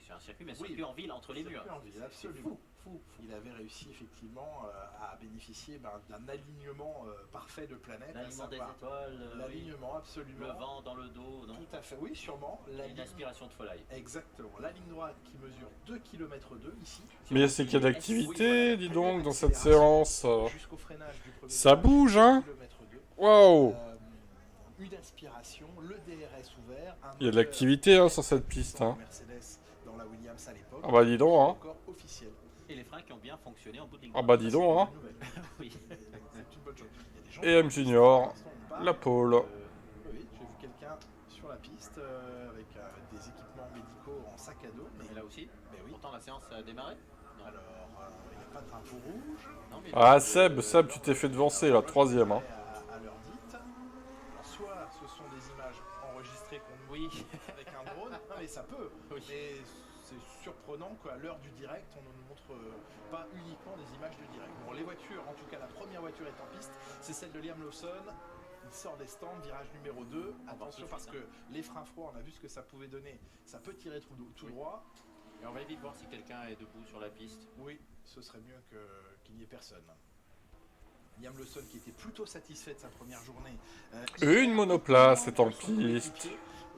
sur un circuit, mais un circuit en ville, entre les murs. En ville, C'est absolument. fou. Il avait réussi effectivement à bénéficier d'un alignement parfait de planètes, à L'alignement des savoir étoiles, oui. l'alignement absolument. Le vent dans le dos, non? Tout à fait, oui, sûrement. Une aspiration de folie. Exactement. La ligne droite qui mesure 2 km ici. Mais c'est qu'il y a d'activité, dis donc, dans cette Accélération séance. jusqu'au freinage du premier Ça virage, bouge, hein? 2 km. Waouh! Une aspiration, le DRS ouvert. Il y a de l'activité hein, sur cette piste. Hein. Mercedes dans la Williams à l'époque. Ah bah dis donc, hein. Encore officiel. Et les freins qui ont bien fonctionné en bout de ligne. Ah bah dis donc, hein. Oui. C'est une bonne chose. Il y a des gens Et M Junior, qui la pole. oui, j'ai vu quelqu'un sur la piste avec des équipements médicaux en sac à dos. Mais là aussi. Mais oui. Pourtant la séance a démarré. Non. Alors, il n'y a pas de drapeau rouge. Non, mais Ah Seb, tu t'es fait devancer là, troisième. Hein. À l'heure dite. Alors, soit ce sont des images enregistrées qu'on nous oui. avec un drone. Non mais ça peut. Oui. Mais c'est surprenant qu'à l'heure du direct, on ne nous montre pas uniquement des images du direct. Bon, les voitures, en tout cas la première voiture est en piste, c'est celle de Liam Lawson. Il sort des stands, virage numéro 2. Attention parce que les freins froids, on a vu ce que ça pouvait donner. Ça peut tirer tout droit. Et on va vite voir si quelqu'un est debout sur la piste. Oui, ce serait mieux qu'il n'y ait personne. Liam Lawson qui était plutôt satisfait de sa première journée. Une monoplace est en piste.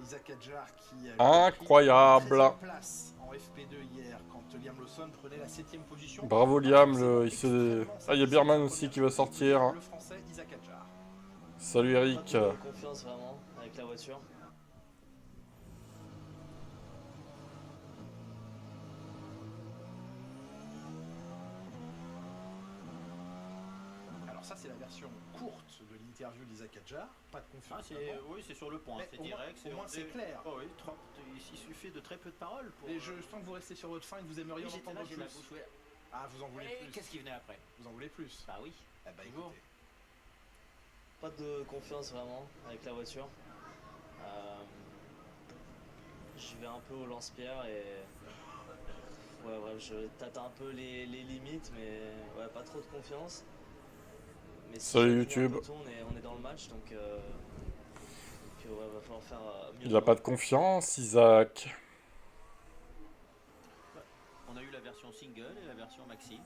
Isaac Hadjar qui a incroyable. place en FP2 hier quand Liam Lawson prenait la 7ème position. Bravo Liam, il y a Birman aussi qui va sortir. Le français Isaac Hadjar. Salut Eric. Pas de confiance vraiment avec la voiture. Alors ça c'est la version courte de l'interview d'Isaac Hadjar, pas de confiance. Oui, c'est sur le point, c'est direct, au moins c'est clair. Oh, oui, il suffit de très peu de paroles. Pour... Et je sens que vous restez sur votre faim et que vous aimeriez en entendre plus. Ah, vous en voulez plus. Qu'est-ce qui venait après? Vous en voulez plus? Bah oui. Eh bah écoutez. Pas de confiance vraiment avec la voiture. Je vais un peu au lance-pierre et ouais, bref, je tâte un peu les limites, mais ouais, pas trop de confiance. Mais si salut YouTube. Peloton, on est dans le match, donc ouais, va falloir faire mieux. Il a pas de confiance, Isaac. On a eu la version single et la version maxi.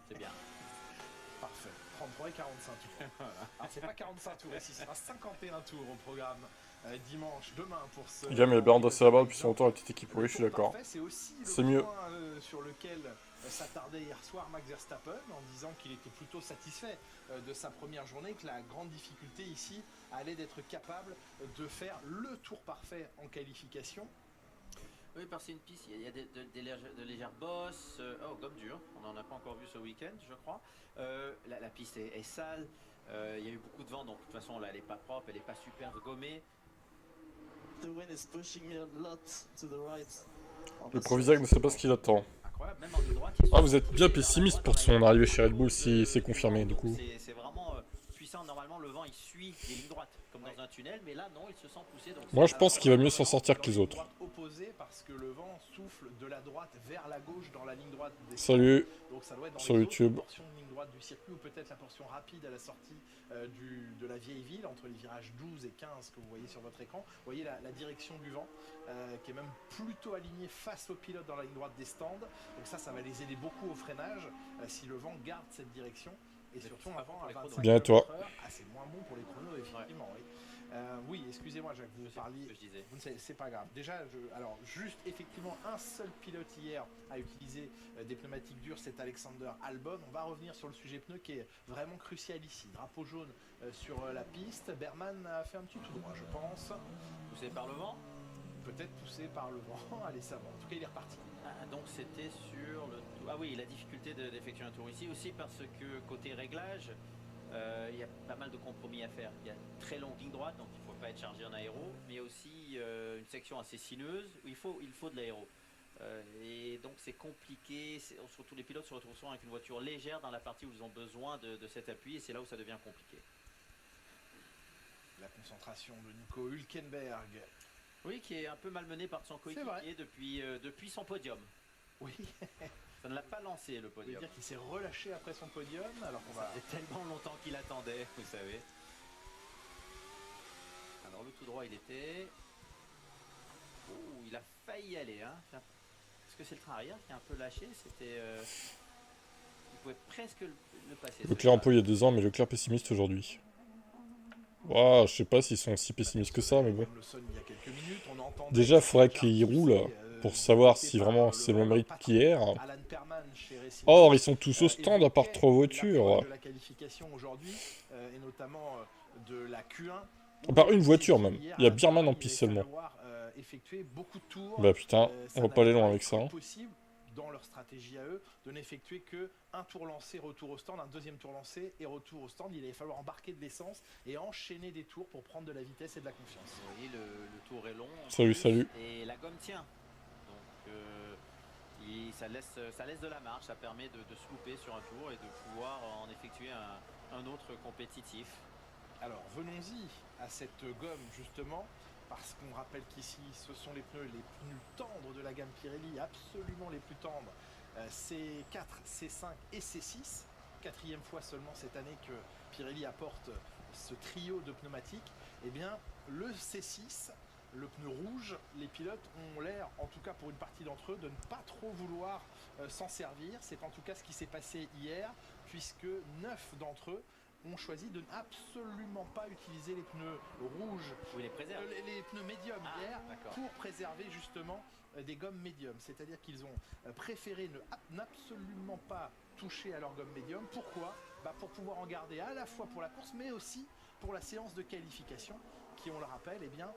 C'est bien. Parfait. 33 et 45 tours. Alors c'est pas 45 tours ici, ce sera 51 tours au programme dimanche, demain pour ce... Il y a mais Bernard de là-bas depuis son retour à la petite équipe, oui je suis d'accord. C'est mieux. Sur lequel s'attardait hier soir Max Verstappen en disant qu'il était plutôt satisfait de sa première journée, que la grande difficulté ici allait d'être capable de faire le tour parfait en qualification. Oui, parce que c'est une piste, il y a de légères bosses, gomme dure, on n'en a pas encore vu ce week-end, je crois. La piste est sale, il y a eu beaucoup de vent, donc de toute façon, là, elle n'est pas propre, elle n'est pas super gommée. The wind is pushing me a lot to the right. Le Provisac ne sait pas ce qu'il attend. Incroyable, même en ligne droite. Ah, vous êtes bien pessimiste pour son arrivée chez Red Bull si c'est confirmé du coup. C'est vraiment puissant, normalement le vent il suit les lignes droites, comme dans un tunnel, mais là non, il se sent poussé. Donc moi je pense qu'il va mieux s'en sortir que les autres. Opposé parce que le vent souffle de la droite vers la gauche dans la ligne droite des salut donc ça doit être dans sur les YouTube. portions de ligne droite du circuit ou peut-être la portion rapide à la sortie de la vieille ville entre les virages 12 et 15 que vous voyez sur votre écran. Vous voyez la direction du vent qui est même plutôt alignée face au pilote dans la ligne droite des stands. Donc ça va les aider beaucoup au freinage si le vent garde cette direction. Et surtout avant à 25 bien toi. c'est moins bon pour les chronos effectivement. Ouais. Oui, excusez-moi Jacques, vous parliez. C'est pas grave. Déjà, alors juste effectivement un seul pilote hier a utilisé des pneumatiques dures, c'est Alexander Albon. On va revenir sur le sujet pneus qui est vraiment crucial ici. Drapeau jaune sur la piste. Berman a fait un petit tout droit, je pense. Poussé par le vent. Peut-être poussé par le vent. Allez, ça va. En tout cas, il est reparti. Donc c'était sur le tour. Ah oui, la difficulté d'effectuer un tour ici aussi parce que côté réglage. Il y a pas mal de compromis à faire. Il y a une très longue ligne droite, donc il ne faut pas être chargé en aéro, mais il y a aussi une section assez sinueuse où il faut de l'aéro. Et donc c'est compliqué, surtout les pilotes se retrouvent souvent avec une voiture légère dans la partie où ils ont besoin de cet appui, et c'est là où ça devient compliqué. La concentration de Nico Hülkenberg. Oui, qui est un peu malmené par son coéquipier depuis son podium. Oui. Ça ne l'a pas lancé le podium. Ça veut dire qu'il s'est relâché après son podium alors qu'on va... Ça fait tellement longtemps qu'il attendait, vous savez. Alors le tout droit il était... Oh, il a failli y aller. Hein. Est-ce que c'est le train arrière qui a un peu lâché? C'était... Il pouvait presque le passer. Leclerc un peu il y a 2 ans, mais Leclerc pessimiste aujourd'hui. Waouh, je sais pas s'ils sont si pessimistes que ça, mais bon. Déjà, faudrait qu'il roule pour savoir si vraiment c'est le même rythme qu'hier. Or, ils sont tous au stand à part 3 voitures. À part une voiture même. Il y a Birman en piste seulement. Bah putain, on va pas aller loin avec ça. Hein. Dans leur stratégie à eux, de n'effectuer que un tour lancé, retour au stand, un deuxième tour lancé et retour au stand. Il allait falloir embarquer de l'essence et enchaîner des tours pour prendre de la vitesse et de la confiance. Vous voyez, le tour est long. Salut, salut. Et la gomme tient. Donc ça laisse de la marge, ça permet de se louper sur un tour et de pouvoir en effectuer un autre compétitif. Alors venons-y à cette gomme justement. Parce qu'on rappelle qu'ici, ce sont les pneus les plus tendres de la gamme Pirelli, absolument les plus tendres. C4, C5 et C6. 4e fois seulement cette année que Pirelli apporte ce trio de pneumatiques. Eh bien, le C6, le pneu rouge, les pilotes ont l'air, en tout cas pour une partie d'entre eux, de ne pas trop vouloir s'en servir. C'est en tout cas ce qui s'est passé hier, puisque 9 d'entre eux ont choisi de absolument pas utiliser les pneus rouges, les pneus médiums hier, pour préserver justement des gommes médiums. C'est-à-dire qu'ils ont préféré n'absolument pas toucher à leur gomme médium. Pourquoi? Pour pouvoir en garder à la fois pour la course, mais aussi pour la séance de qualification, qui, on le rappelle, eh bien,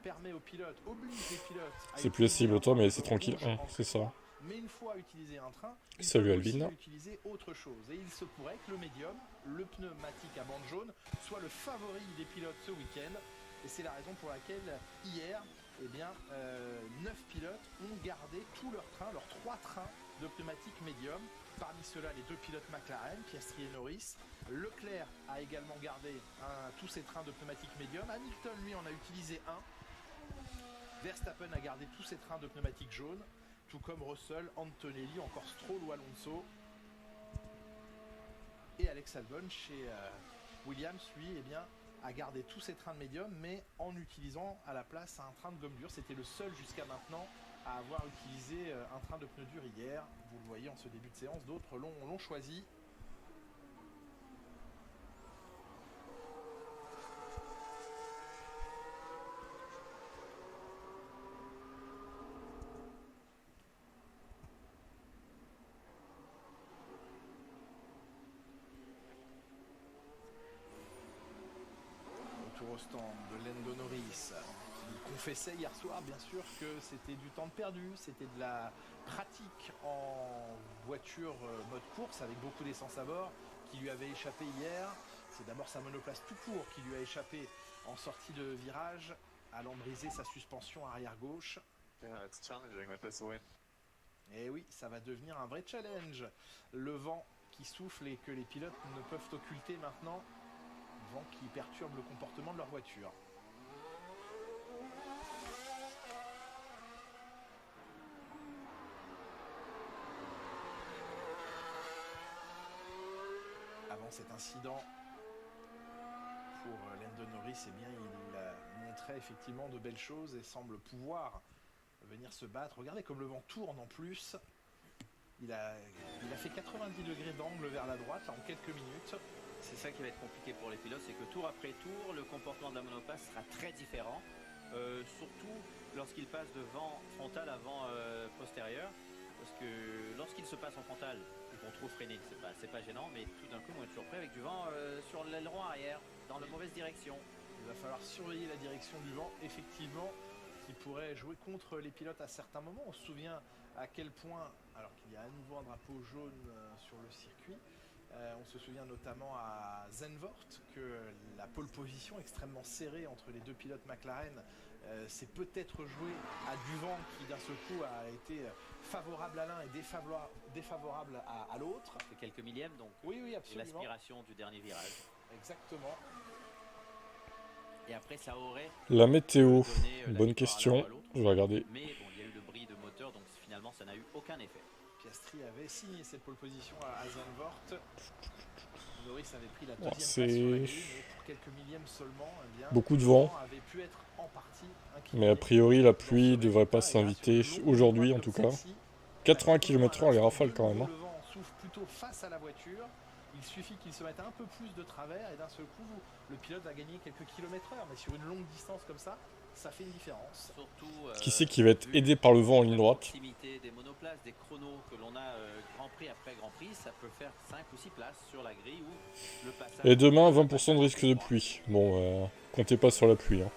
permet aux pilotes, oblige les pilotes... C'est plus accessible toi, mais c'est tranquille, c'est ça. Mais une fois utilisé un train, il Salut peut Albin. aussi utiliser autre chose. Et il se pourrait que le médium, le pneumatique à bande jaune, soit le favori des pilotes ce week-end. Et c'est la raison pour laquelle hier, eh bien, 9 pilotes ont gardé tout leur train, leurs 3 trains de pneumatique médium. Parmi ceux-là, les 2 pilotes McLaren, Piastri et Norris. Leclerc a également gardé tous ses trains de pneumatique médium. Hamilton, lui, en a utilisé un. Verstappen a gardé tous ses trains de pneumatique jaune. Tout comme Russell, Antonelli, encore Stroll ou Alonso. Et Alex Albon chez Williams, lui, eh bien, a gardé tous ses trains de médium, mais en utilisant à la place un train de gomme dure. C'était le seul jusqu'à maintenant à avoir utilisé un train de pneus durs hier. Vous le voyez en ce début de séance, d'autres l'ont choisi. Au stand de Lando Norris, qui confessait hier soir bien sûr que c'était du temps de perdu, c'était de la pratique en voiture mode course avec beaucoup d'essence à bord qui lui avait échappé hier. C'est d'abord sa monoplace tout court qui lui a échappé en sortie de virage, allant briser sa suspension arrière gauche. Et oui, ça va devenir un vrai challenge. Le vent qui souffle et que les pilotes ne peuvent occulter maintenant. Vent qui perturbe le comportement de leur voiture. Avant cet incident, pour Lando Norris, eh bien, il montrait effectivement de belles choses et semble pouvoir venir se battre. Regardez comme le vent tourne en plus. Il a fait 90 degrés d'angle vers la droite là, en quelques minutes. C'est ça qui va être compliqué pour les pilotes, c'est que tour après tour, le comportement de la monoplace sera très différent. Surtout lorsqu'il passe de vent frontal à vent postérieur. Parce que lorsqu'il se passe en frontal, ils vont trop freiner, c'est pas gênant, mais tout d'un coup, on est toujours prêt avec du vent sur l'aileron arrière, dans la mauvaise direction. Il va falloir surveiller la direction du vent, effectivement, qui pourrait jouer contre les pilotes à certains moments. On se souvient à quel point, alors qu'il y a à nouveau un drapeau jaune sur le circuit, on se souvient notamment à Zandvoort que la pole position extrêmement serrée entre les 2 pilotes McLaren s'est peut-être jouée à du vent qui d'un seul coup a été favorable à l'un et défavorable à l'autre. Ça fait quelques millièmes donc. Oui, absolument. L'aspiration du dernier virage. Exactement. Et après ça aurait... La météo, bonne question, je vais regarder. Mais bon, il y a eu le bris de moteur donc finalement ça n'a eu aucun effet. Piastri avait signé cette pole position à Zandvoort. Norris avait pris la deuxième place c'est sur la grille, mais pour quelques millièmes seulement, eh bien, beaucoup de le vent. avait pu être en partie incliné. Mais a priori, la Dans ce pluie devrait pas résultat, et là, s'inviter sur une longue aujourd'hui ligne en droite tout comme cas. celle-ci, 80 le chrono, km/h à les l'instant, rafales de quand même. nouveau, Hein. le vent souffle plutôt face à la voiture. Il suffit qu'il se mette un peu plus de travers et d'un seul coup, le pilote va gagner quelques kilomètres heure. Mais sur une longue distance comme ça fait une différence. Surtout, Qui c'est qui va être aidé par le vent en ligne droite? La proximité des monoplaces, des chronos que l'on a Grand Prix après Grand Prix, ça peut faire 5 ou 6 places sur la grille ou le passage. Et demain, 20% de risque de pluie. Bon, comptez pas sur la pluie. Hein.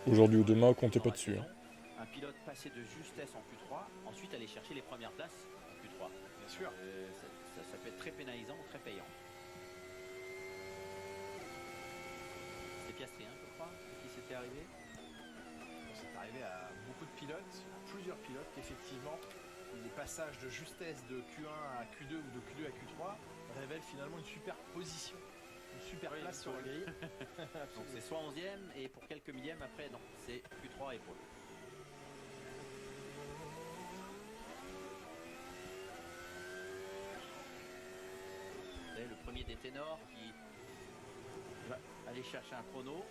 Aujourd'hui ou demain, comptez pas dessus. Hein. Un pilote passé de justesse en Q3, ensuite aller chercher les premières places en Q3. Bien sûr. Ça peut être très pénalisant ou très payant. C'est Piastri, hein, je crois, qui s'était arrivé. C'est arrivé à beaucoup de pilotes, à plusieurs pilotes, qu'effectivement, les passages de justesse de Q1 à Q2 ou de Q2 à Q3 révèlent finalement une super position, une super place sur la grille. Donc c'est soit 11e et pour quelques millièmes après, non, c'est Q3 et pôle. Le premier des ténors qui va aller chercher un chrono.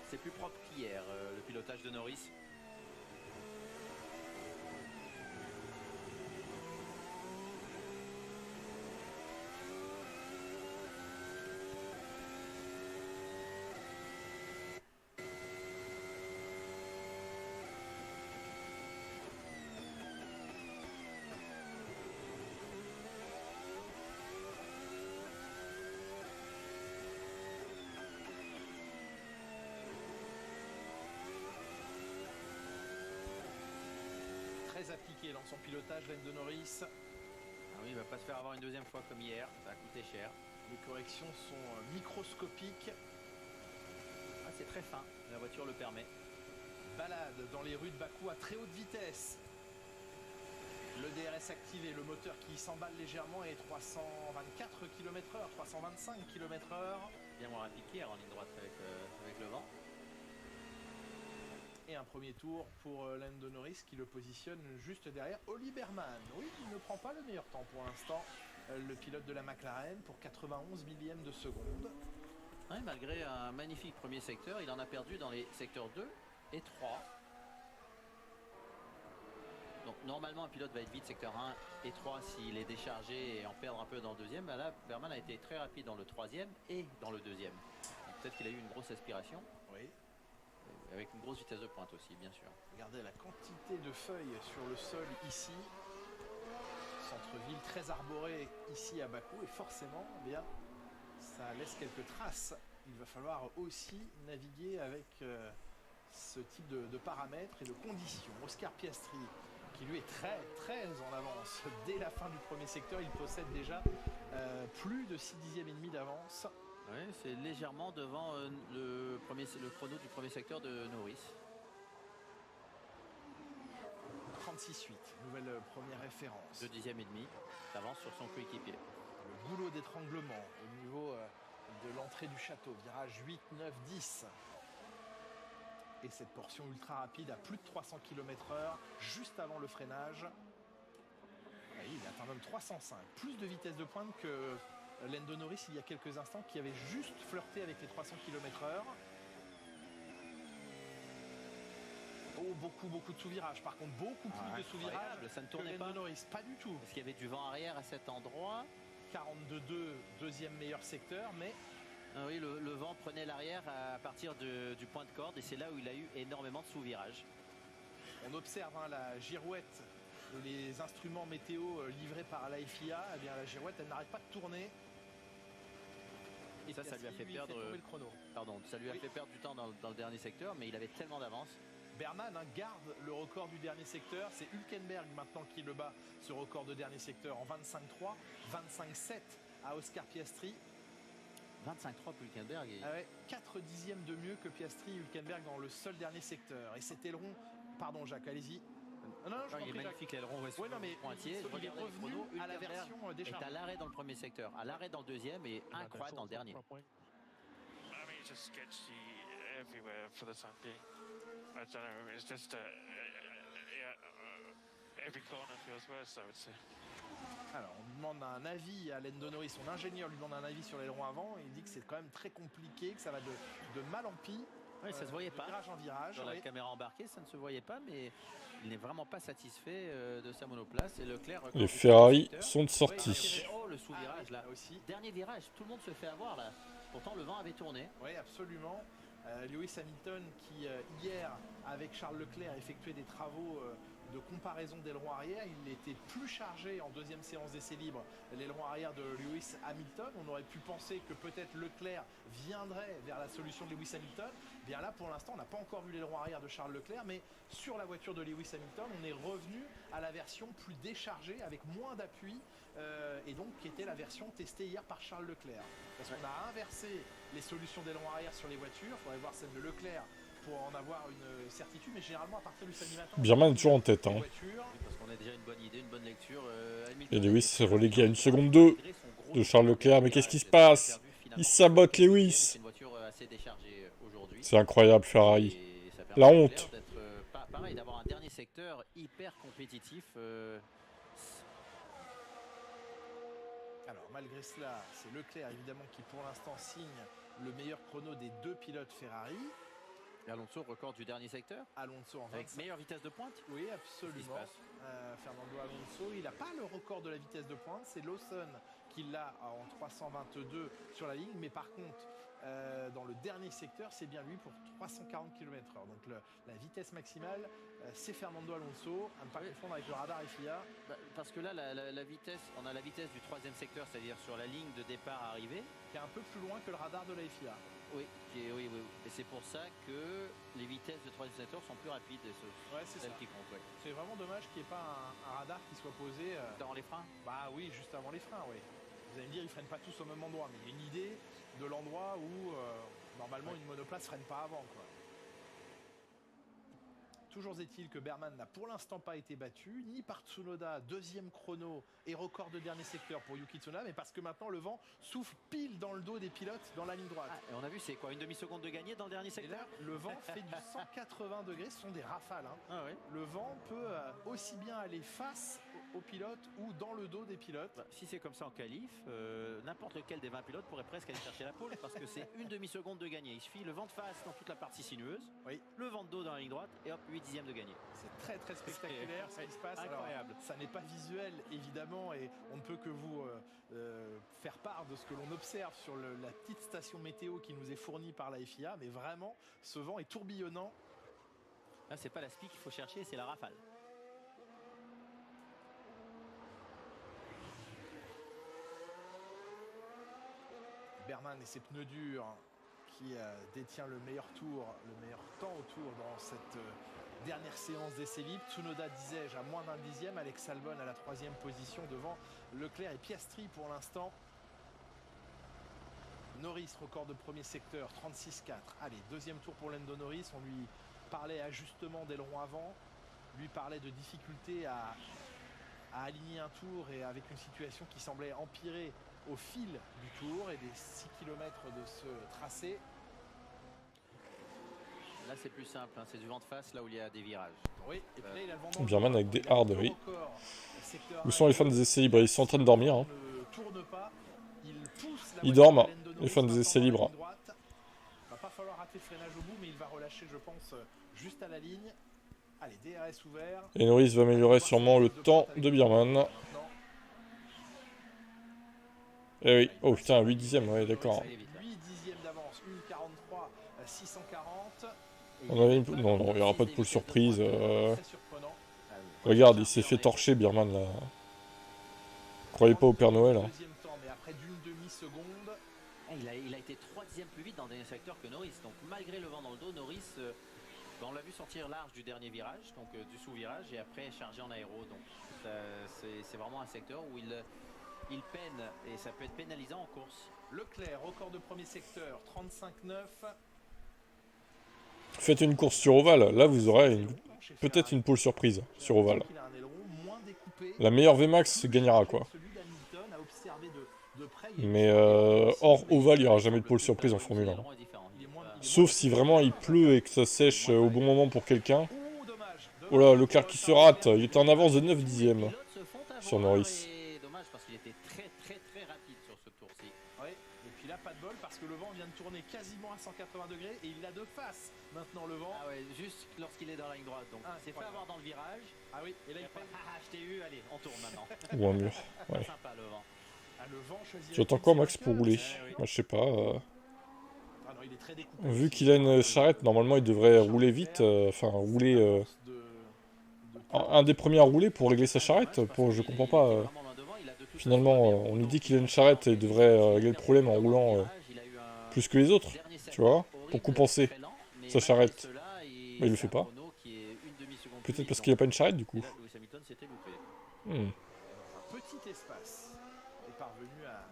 C'est plus propre qu'hier, le pilotage de Norris. Appliqué dans son pilotage, Lando Norris. Ah oui, il va pas se faire avoir une deuxième fois comme hier, ça a coûté cher. Les corrections sont microscopiques. Ah, c'est très fin, la voiture le permet. Balade dans les rues de Bakou à très haute vitesse. Le DRS activé, le moteur qui s'emballe légèrement et 324 km/h, 325 km/h. Bien moins rapide qu'hier en ligne droite avec le vent. Et un premier tour pour Lando Norris qui le positionne juste derrière Oli Berman. Oui, il ne prend pas le meilleur temps pour l'instant, le pilote de la McLaren, pour 91 millièmes de seconde. Ouais, malgré un magnifique premier secteur, il en a perdu dans les secteurs 2 et 3. Donc normalement un pilote va être vite secteur 1 et 3 s'il est déchargé et en perdre un peu dans le deuxième. Ben là, Berman a été très rapide dans le troisième et dans le deuxième. Peut-être qu'il a eu une grosse aspiration. Oui. Avec une grosse vitesse de pointe aussi, bien sûr. Regardez la quantité de feuilles sur le sol ici. Centre-ville très arboré ici à Bakou. Et forcément, eh bien, ça laisse quelques traces. Il va falloir aussi naviguer avec ce type de paramètres et de conditions. Oscar Piastri, qui lui est très en avance. Dès la fin du premier secteur, il possède déjà plus de 6 dixièmes et demi d'avance. Oui, c'est légèrement devant le chrono du premier secteur de Norris. 36,8, nouvelle première référence. 2 dixièmes et demi d'avance sur son coéquipier. Le boulot d'étranglement au niveau de l'entrée du château, virage 8, 9, 10. Et cette portion ultra rapide à plus de 300 km/h, juste avant le freinage. Et il atteint même 305, plus de vitesse de pointe que Lando Norris il y a quelques instants, qui avait juste flirté avec les 300 km/h. Oh, beaucoup de sous-virages. Par contre, beaucoup plus de sous-virages. Ça ne tournait pas. Norris, pas du tout. Parce qu'il y avait du vent arrière à cet endroit. 42,2, deuxième meilleur secteur, mais... Ah oui, le vent prenait l'arrière à partir du point de corde et c'est là où il a eu énormément de sous-virages. On observe la girouette et les instruments météo livrés par la FIA. Eh bien, la girouette, elle n'arrête pas de tourner. Et ça lui a fait perdre le chrono. Pardon, ça lui a fait perdre du temps dans le dernier secteur, mais il avait tellement d'avance. Berman garde le record du dernier secteur. C'est Hülkenberg maintenant qui le bat, ce record de dernier secteur en 25,3, 25,7 à Oscar Piastri. 25,3 pour Hülkenberg. Et... Ah ouais, 4 dixièmes de mieux que Piastri et Hülkenberg dans le seul dernier secteur. Et cet aileron, pardon Jacques, allez-y. Non, il est magnifique l'aileron pointier. Il est revenu à la version déchargée. Il est à l'arrêt dans le premier secteur, à l'arrêt dans le deuxième et incroyable dans le dernier. Just sketchy everywhere for the time being. I don't know. It's just every corner feels worse, I would say. Alors, on lui demande un avis à Lando Norris, son ingénieur lui demande un avis sur l'aileron avant, et il dit que c'est quand même très compliqué, que ça va de mal en pis. Oui, ça se voyait pas. Virage en virage. Sur la caméra embarquée, ça ne se voyait pas, mais il n'est vraiment pas satisfait de sa monoplace. Et Leclerc. Les Ferrari sont de sortie. Oh, le sous-virage là. Aussi. Dernier virage, tout le monde se fait avoir là. Pourtant, le vent avait tourné. Oui, absolument. Lewis Hamilton qui, hier, avec Charles Leclerc, effectuait des travaux de comparaison d'aileron arrière. Il était plus chargé en deuxième séance d'essai libre, l'aileron arrière de Lewis Hamilton. On aurait pu penser que peut-être Leclerc viendrait vers la solution de Lewis Hamilton. Bien là, pour l'instant, on n'a pas encore vu l'aileron arrière de Charles Leclerc, mais sur la voiture de Lewis Hamilton, on est revenu à la version plus déchargée, avec moins d'appui, et donc qui était la version testée hier par Charles Leclerc. Parce qu'on a inversé les solutions d'aileron arrière sur les voitures. Il faudrait voir celle de Leclerc pour en avoir une certitude, mais généralement à partir du samedi matin... Birman est toujours en tête. Hein. Oui, parce qu'on a déjà une bonne idée, une bonne lecture. Et Lewis s'est relégué à 1 seconde 2 de Charles Leclerc. Mais qu'est-ce qui se passe? Il sabote Lewis. C'est incroyable, Ferrari. La honte. Pareil, d'avoir un dernier secteur hyper compétitif. Alors malgré cela, c'est Leclerc évidemment qui pour l'instant signe le meilleur chrono des deux pilotes Ferrari. Et Alonso, record du dernier secteur. Alonso en 25. Avec meilleure vitesse de pointe. Oui, absolument. Fernando Alonso, il n'a pas le record de la vitesse de pointe, c'est Lawson qui l'a en 322 sur la ligne, mais par contre, dans le dernier secteur, c'est bien lui pour 340 km/h. Donc la vitesse maximale, c'est Fernando Alonso, à ne pas confondre avec le radar FIA. Parce que là, la vitesse, on a la vitesse du troisième secteur, c'est-à-dire sur la ligne de départ arrivée, qui est un peu plus loin que le radar de la FIA. Oui. Et c'est pour ça que les vitesses de troisième secteur sont plus rapides. C'est ça. Qui comptent, C'est vraiment dommage qu'il n'y ait pas un radar qui soit posé... Dans les freins. Bah oui, juste avant les freins, oui. Vous allez me dire, ils ne freinent pas tous au même endroit, mais il y a une idée de l'endroit où, normalement, une monoplace ne freine pas avant, quoi. Toujours est-il que Berman n'a pour l'instant pas été battu, ni par Tsunoda, deuxième chrono et record de dernier secteur pour Yuki Tsunoda, mais parce que maintenant le vent souffle pile dans le dos des pilotes dans la ligne droite. Et on a vu, c'est quoi, une demi-seconde de gagné dans le dernier secteur? Et là, le vent fait du 180 degrés, ce sont des rafales. Hein. Le vent peut aussi bien aller face aux pilotes ou dans le dos des pilotes. Si c'est comme ça en qualif, n'importe lequel des 20 pilotes pourrait presque aller chercher la pole, parce que c'est une demi-seconde de gagné. Il suffit le vent de face dans toute la partie sinueuse, le vent de dos dans la ligne droite, et hop, 8 dixièmes de gagné. C'est très très spectaculaire ce qui se passe. Incroyable. Alors, ça n'est pas visuel évidemment, et on ne peut que vous faire part de ce que l'on observe sur la petite station météo qui nous est fournie par la FIA, mais vraiment ce vent est tourbillonnant. Là, c'est pas la SPI qu'il faut chercher, c'est la rafale. Berman et ses pneus durs qui détient le meilleur tour, le meilleur temps au tour dans cette dernière séance d'essai libre. Tsunoda, disais-je, à moins d'un dixième. Alex Albon à la 3e position devant Leclerc et Piastri pour l'instant. Norris, record de premier secteur, 36,4. Allez, deuxième tour pour Lando Norris. On lui parlait ajustement d'aileron avant, lui parlait de difficulté à aligner un tour, et avec une situation qui semblait empirer au fil du tour et des 6 km de ce tracé. Là c'est plus simple, hein. C'est du vent de face là où il y a des virages. Oui, et puis là, il a le vent Birman avec des hards, oui. Où sont les fans des essais libres? Ils sont en train de dormir. Hein. Ils dorment, les fans des essais libres. Il va pas falloir rater le freinage au bout, mais il va relâcher, je pense, juste à la ligne. Allez, DRS ouvert. Et Norris va améliorer sûrement le temps de Birman. Eh oui, oh putain, 8 dixièmes, ouais, d'accord. 8 dixièmes d'avance, 1,43, 640. Non, non, il n'y aura pas de poule surprise. Regarde, il s'est fait torcher, Birman, là. Croyez pas au Père Noël. Hein. Il a été 3 dixièmes plus vite dans le dernier secteur que Norris. Donc malgré le vent dans le dos, Norris, on l'a vu sortir large du dernier virage, donc du sous-virage, et après chargé en aéro. Donc c'est vraiment un secteur où il peine, et ça peut être pénalisant en course. Leclerc, record de premier secteur, 35,9. Faites une course sur ovale, là vous aurez peut-être une pole surprise sur ovale. La meilleure VMAX gagnera, quoi. Mais hors ovale, il n'y aura jamais de pole surprise en Formule 1. Sauf si vraiment il pleut et que ça sèche au bon moment pour quelqu'un. Oh là, Leclerc qui se rate. Il était en avance de 9 dixièmes sur Norris. Dommage parce qu'il était très rapide sur ce tour-ci. Ouais, et puis là, pas de bol parce que le vent vient de tourner quasiment à 180 degrés et il a de face maintenant le vent. Ah ouais, juste lorsqu'il est dans la ligne droite. Donc, c'est fait avoir dans le virage. Ah oui, et là, il fait je t'ai eu, allez, on tourne maintenant. Ou un mur. Ouais. Sympa le vent. Ah, le vent choisit. J'attends quoi, Max, pour rouler? Moi, je sais pas. Ah non, il est très découpé. Vu qu'il a une charrette, normalement, il devrait rouler vite. Enfin, rouler. Un des premiers à rouler pour régler sa charrette. Je comprends pas. Finalement, on nous dit qu'il a une charrette et il devrait régler le problème en roulant plus que les autres. Tu vois? Pour compenser sa charrette. Mais il le fait pas. Peut-être parce qu'il n'y a pas une charrette, du coup. Un petit espace est parvenu à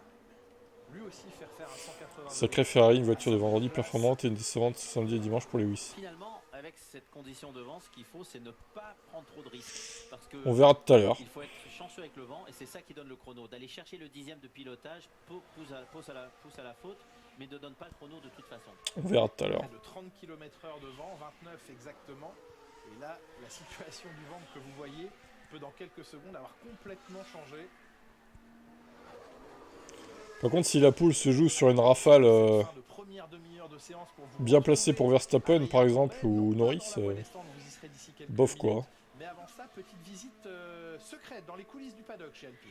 lui aussi faire un 180. Sacré Ferrari, une voiture de vendredi performante et une décevante samedi et dimanche pour Lewis. Finalement, avec cette condition de vent, ce qu'il faut, c'est ne pas prendre trop de risques. Parce que on verra tout à l'heure. Il faut être chanceux avec le vent et c'est ça qui donne le chrono. D'aller chercher le dixième de pilotage pousse à la faute, mais ne donne pas le chrono de toute façon. On verra tout à l'heure. De 30 km/h de vent, 29 exactement. Et là, la situation du vent que vous voyez peut dans quelques secondes avoir complètement changé. Par contre, si la poule se joue sur une rafale bien placée pour Verstappen, par exemple, ou Norris, bof quoi. Mais avant ça, petite visite secrète dans les coulisses du paddock chez Alpine.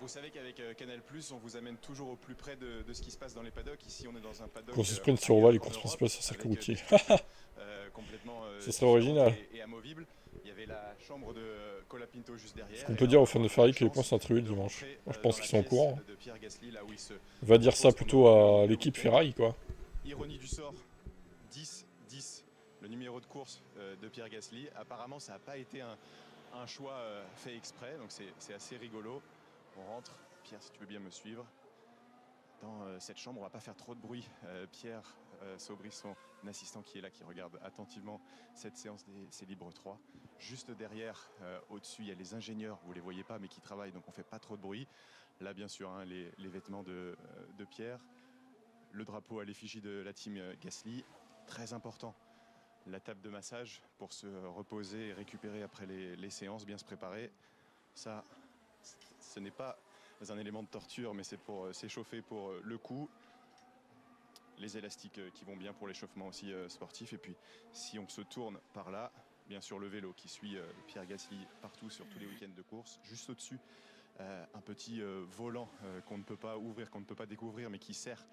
Vous savez qu'avec Canal+, on vous amène toujours au plus près de ce qui se passe dans les paddocks. Ici, on est dans un paddock. Course sprint sur Oval et course principale sur circuit routier. Complètement. Ce serait original. Et amovible. Il y avait la chambre de Colapinto juste derrière. Est-ce qu'on peut dire aux fans de Ferrari que les points sont attribués le dimanche? Moi, je pense qu'ils sont au courant. Va dire ça plutôt à l'équipe Ferrari, quoi. Ironie du sort, 10-10, le numéro de course de Pierre Gasly. Apparemment, ça n'a pas été un choix fait exprès, donc c'est assez rigolo. On rentre. Pierre, si tu veux bien me suivre. Dans cette chambre, on va pas faire trop de bruit. Pierre Saubry, son assistant qui est là, qui regarde attentivement cette séance des Libres 3. Juste derrière, au-dessus, il y a les ingénieurs, vous les voyez pas, mais qui travaillent, donc on fait pas trop de bruit. Là, bien sûr, hein, les vêtements de Pierre, le drapeau à l'effigie de la team Gasly, très important. La table de massage pour se reposer et récupérer après les séances, bien se préparer. Ça, ce n'est pas un élément de torture, mais c'est pour s'échauffer pour le cou. Les élastiques qui vont bien pour l'échauffement aussi sportif. Et puis, si on se tourne par là, bien sûr le vélo qui suit Pierre Gasly partout sur tous les week-ends de course. Juste au-dessus, un petit volant qu'on ne peut pas ouvrir, qu'on ne peut pas découvrir, mais qui sert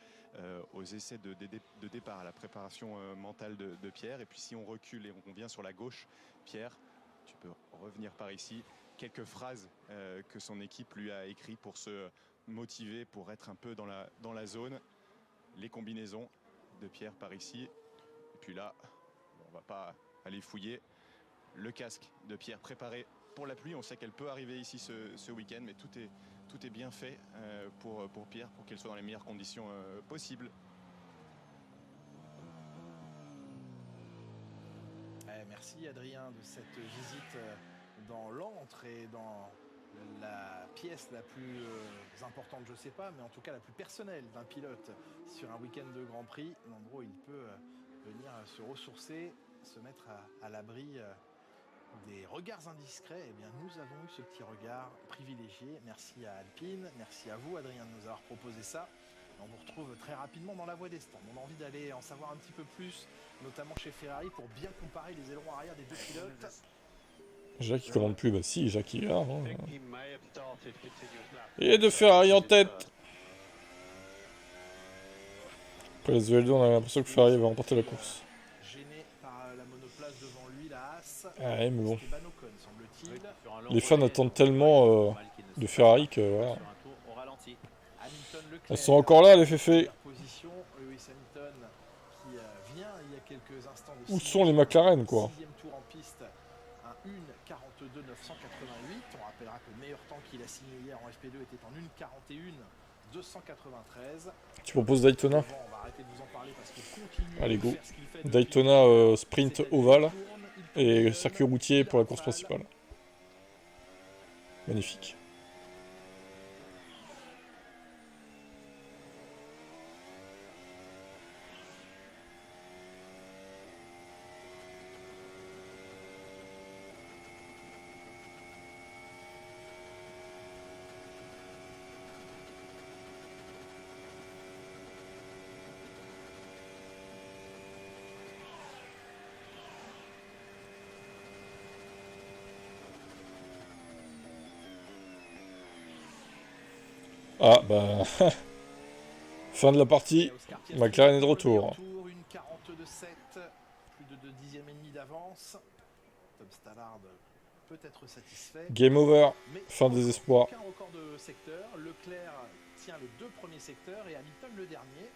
aux essais de départ, à la préparation mentale de Pierre. Et puis, si on recule et on vient sur la gauche, Pierre, tu peux revenir par ici. Quelques phrases que son équipe lui a écrites pour se motiver, pour être un peu dans la zone. Les combinaisons de Pierre par ici. Et puis là, on va pas aller fouiller. Le casque de Pierre préparé pour la pluie. On sait qu'elle peut arriver ici ce week-end, mais tout est bien fait pour Pierre, pour qu'elle soit dans les meilleures conditions possibles. Merci Adrien de cette visite dans l'antre et dans la pièce la plus importante, je sais pas, mais en tout cas la plus personnelle d'un pilote sur un week-end de Grand Prix, l'endroit où il peut venir se ressourcer, se mettre à l'abri des regards indiscrets. Eh bien, nous avons eu ce petit regard privilégié. Merci à Alpine, merci à vous Adrien de nous avoir proposé ça. On vous retrouve très rapidement dans la voie des stands. On a envie d'aller en savoir un petit peu plus, notamment chez Ferrari, pour bien comparer les ailerons arrière des deux pilotes. Jacques il commande plus, bah si, Jacques il est là. Hein. Et de Ferrari en tête. Après les L2, on a l'impression que Ferrari va remporter la course. Gêné par la monoplace devant lui, la Haas. Ouais, mais bon. Ocon, Les fans attendent tellement de Ferrari que voilà. Elles sont encore là, les féfés. Où sont les McLaren, quoi? Tour en piste, un 1:42.988. On rappellera que le meilleur temps qu'il a signé hier en FP2 était en 1:41.293. Tu proposes Daytona? Allez, go. Daytona sprint ovale et circuit routier pour la course principale. Magnifique. Ah, bah... fin de la partie. McLaren est de retour. Une 42-7, plus de 2 dixièmes et demi d'avance. Tom Stallard peut être satisfait. Game over. Mais Fin des espoirs. aucun record de secteur. Leclerc tient les 2 premiers secteurs et Hamilton le dernier.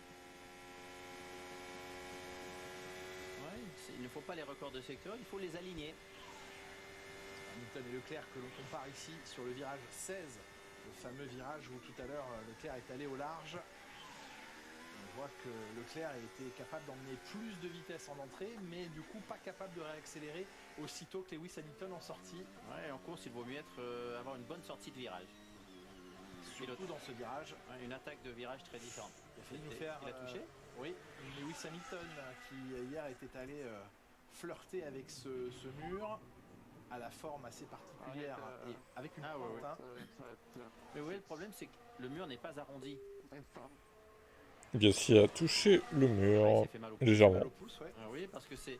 Ouais, il ne faut pas les records de secteur, il faut les aligner. Hamilton et Leclerc que l'on compare ici sur le virage 16. Le fameux virage où tout à l'heure Leclerc est allé au large. On voit que Leclerc a été capable d'emmener plus de vitesse en entrée, mais du coup pas capable de réaccélérer aussitôt que Lewis Hamilton en sortie. Ouais, en course, il vaut mieux avoir une bonne sortie de virage. Surtout dans ce virage. Ouais, une attaque de virage très différente. Il a touché oui, Lewis Hamilton qui hier était allé flirter avec ce mur à la forme assez particulière et avec une pente. Ouais. Mais oui, le problème c'est que le mur n'est pas arrondi. Gasly a touché le mur, légèrement. Oui, parce que c'est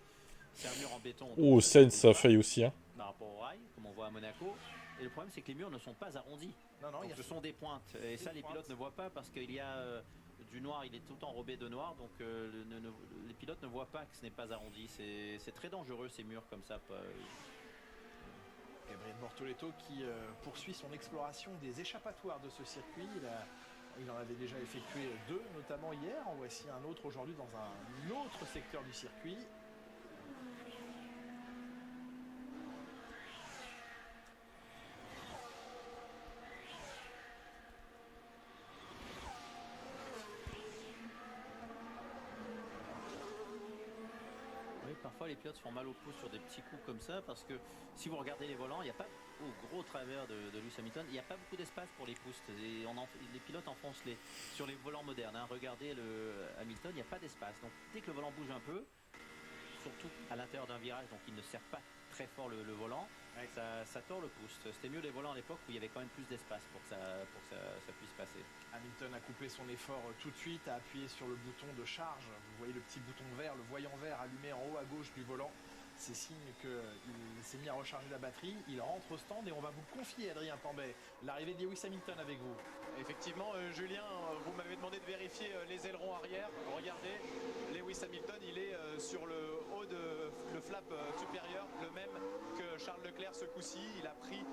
un mur en béton. Oh, Sainz a failli aussi. Hein. Par rapport au rail, comme on voit à Monaco. Et le problème, c'est que les murs ne sont pas arrondis. Non, donc, ce sont des pointes. Et ça, les pilotes ne voient pas parce qu'il y a du noir, il est tout enrobé de noir. Donc, les pilotes ne voient pas que ce n'est pas arrondi. C'est très dangereux, ces murs comme ça. Gabriel Bortoleto qui poursuit son exploration des échappatoires de ce circuit. Il en avait déjà effectué 2, notamment hier. En voici un autre aujourd'hui dans un autre secteur du circuit. Parfois les pilotes se font mal au pouce sur des petits coups comme ça parce que si vous regardez les volants, il n'y a pas au gros travers de Lewis Hamilton, il n'y a pas beaucoup d'espace pour les pouces et les pilotes enfoncent sur les volants modernes. Hein. Regardez le Hamilton, il n'y a pas d'espace. Donc dès que le volant bouge un peu, surtout à l'intérieur d'un virage, donc il ne serre pas très fort le volant, ouais. ça tord le pouce. C'était mieux les volants à l'époque où il y avait quand même plus d'espace pour que ça puisse passer. Hamilton a coupé son effort tout de suite, a appuyé sur le bouton de charge. Vous voyez le petit bouton vert, le voyant vert allumé en haut à gauche du volant. C'est signe qu'il s'est mis à recharger la batterie. Il rentre au stand et on va vous confier, Adrien Tambay, l'arrivée de Lewis Hamilton avec vous. Effectivement, Julien, vous m'avez demandé de vérifier les ailerons arrière. Regardez, Lewis Hamilton, il est sur le haut de le flap supérieur, le même que Charles Leclerc ce coup-ci. Il a pris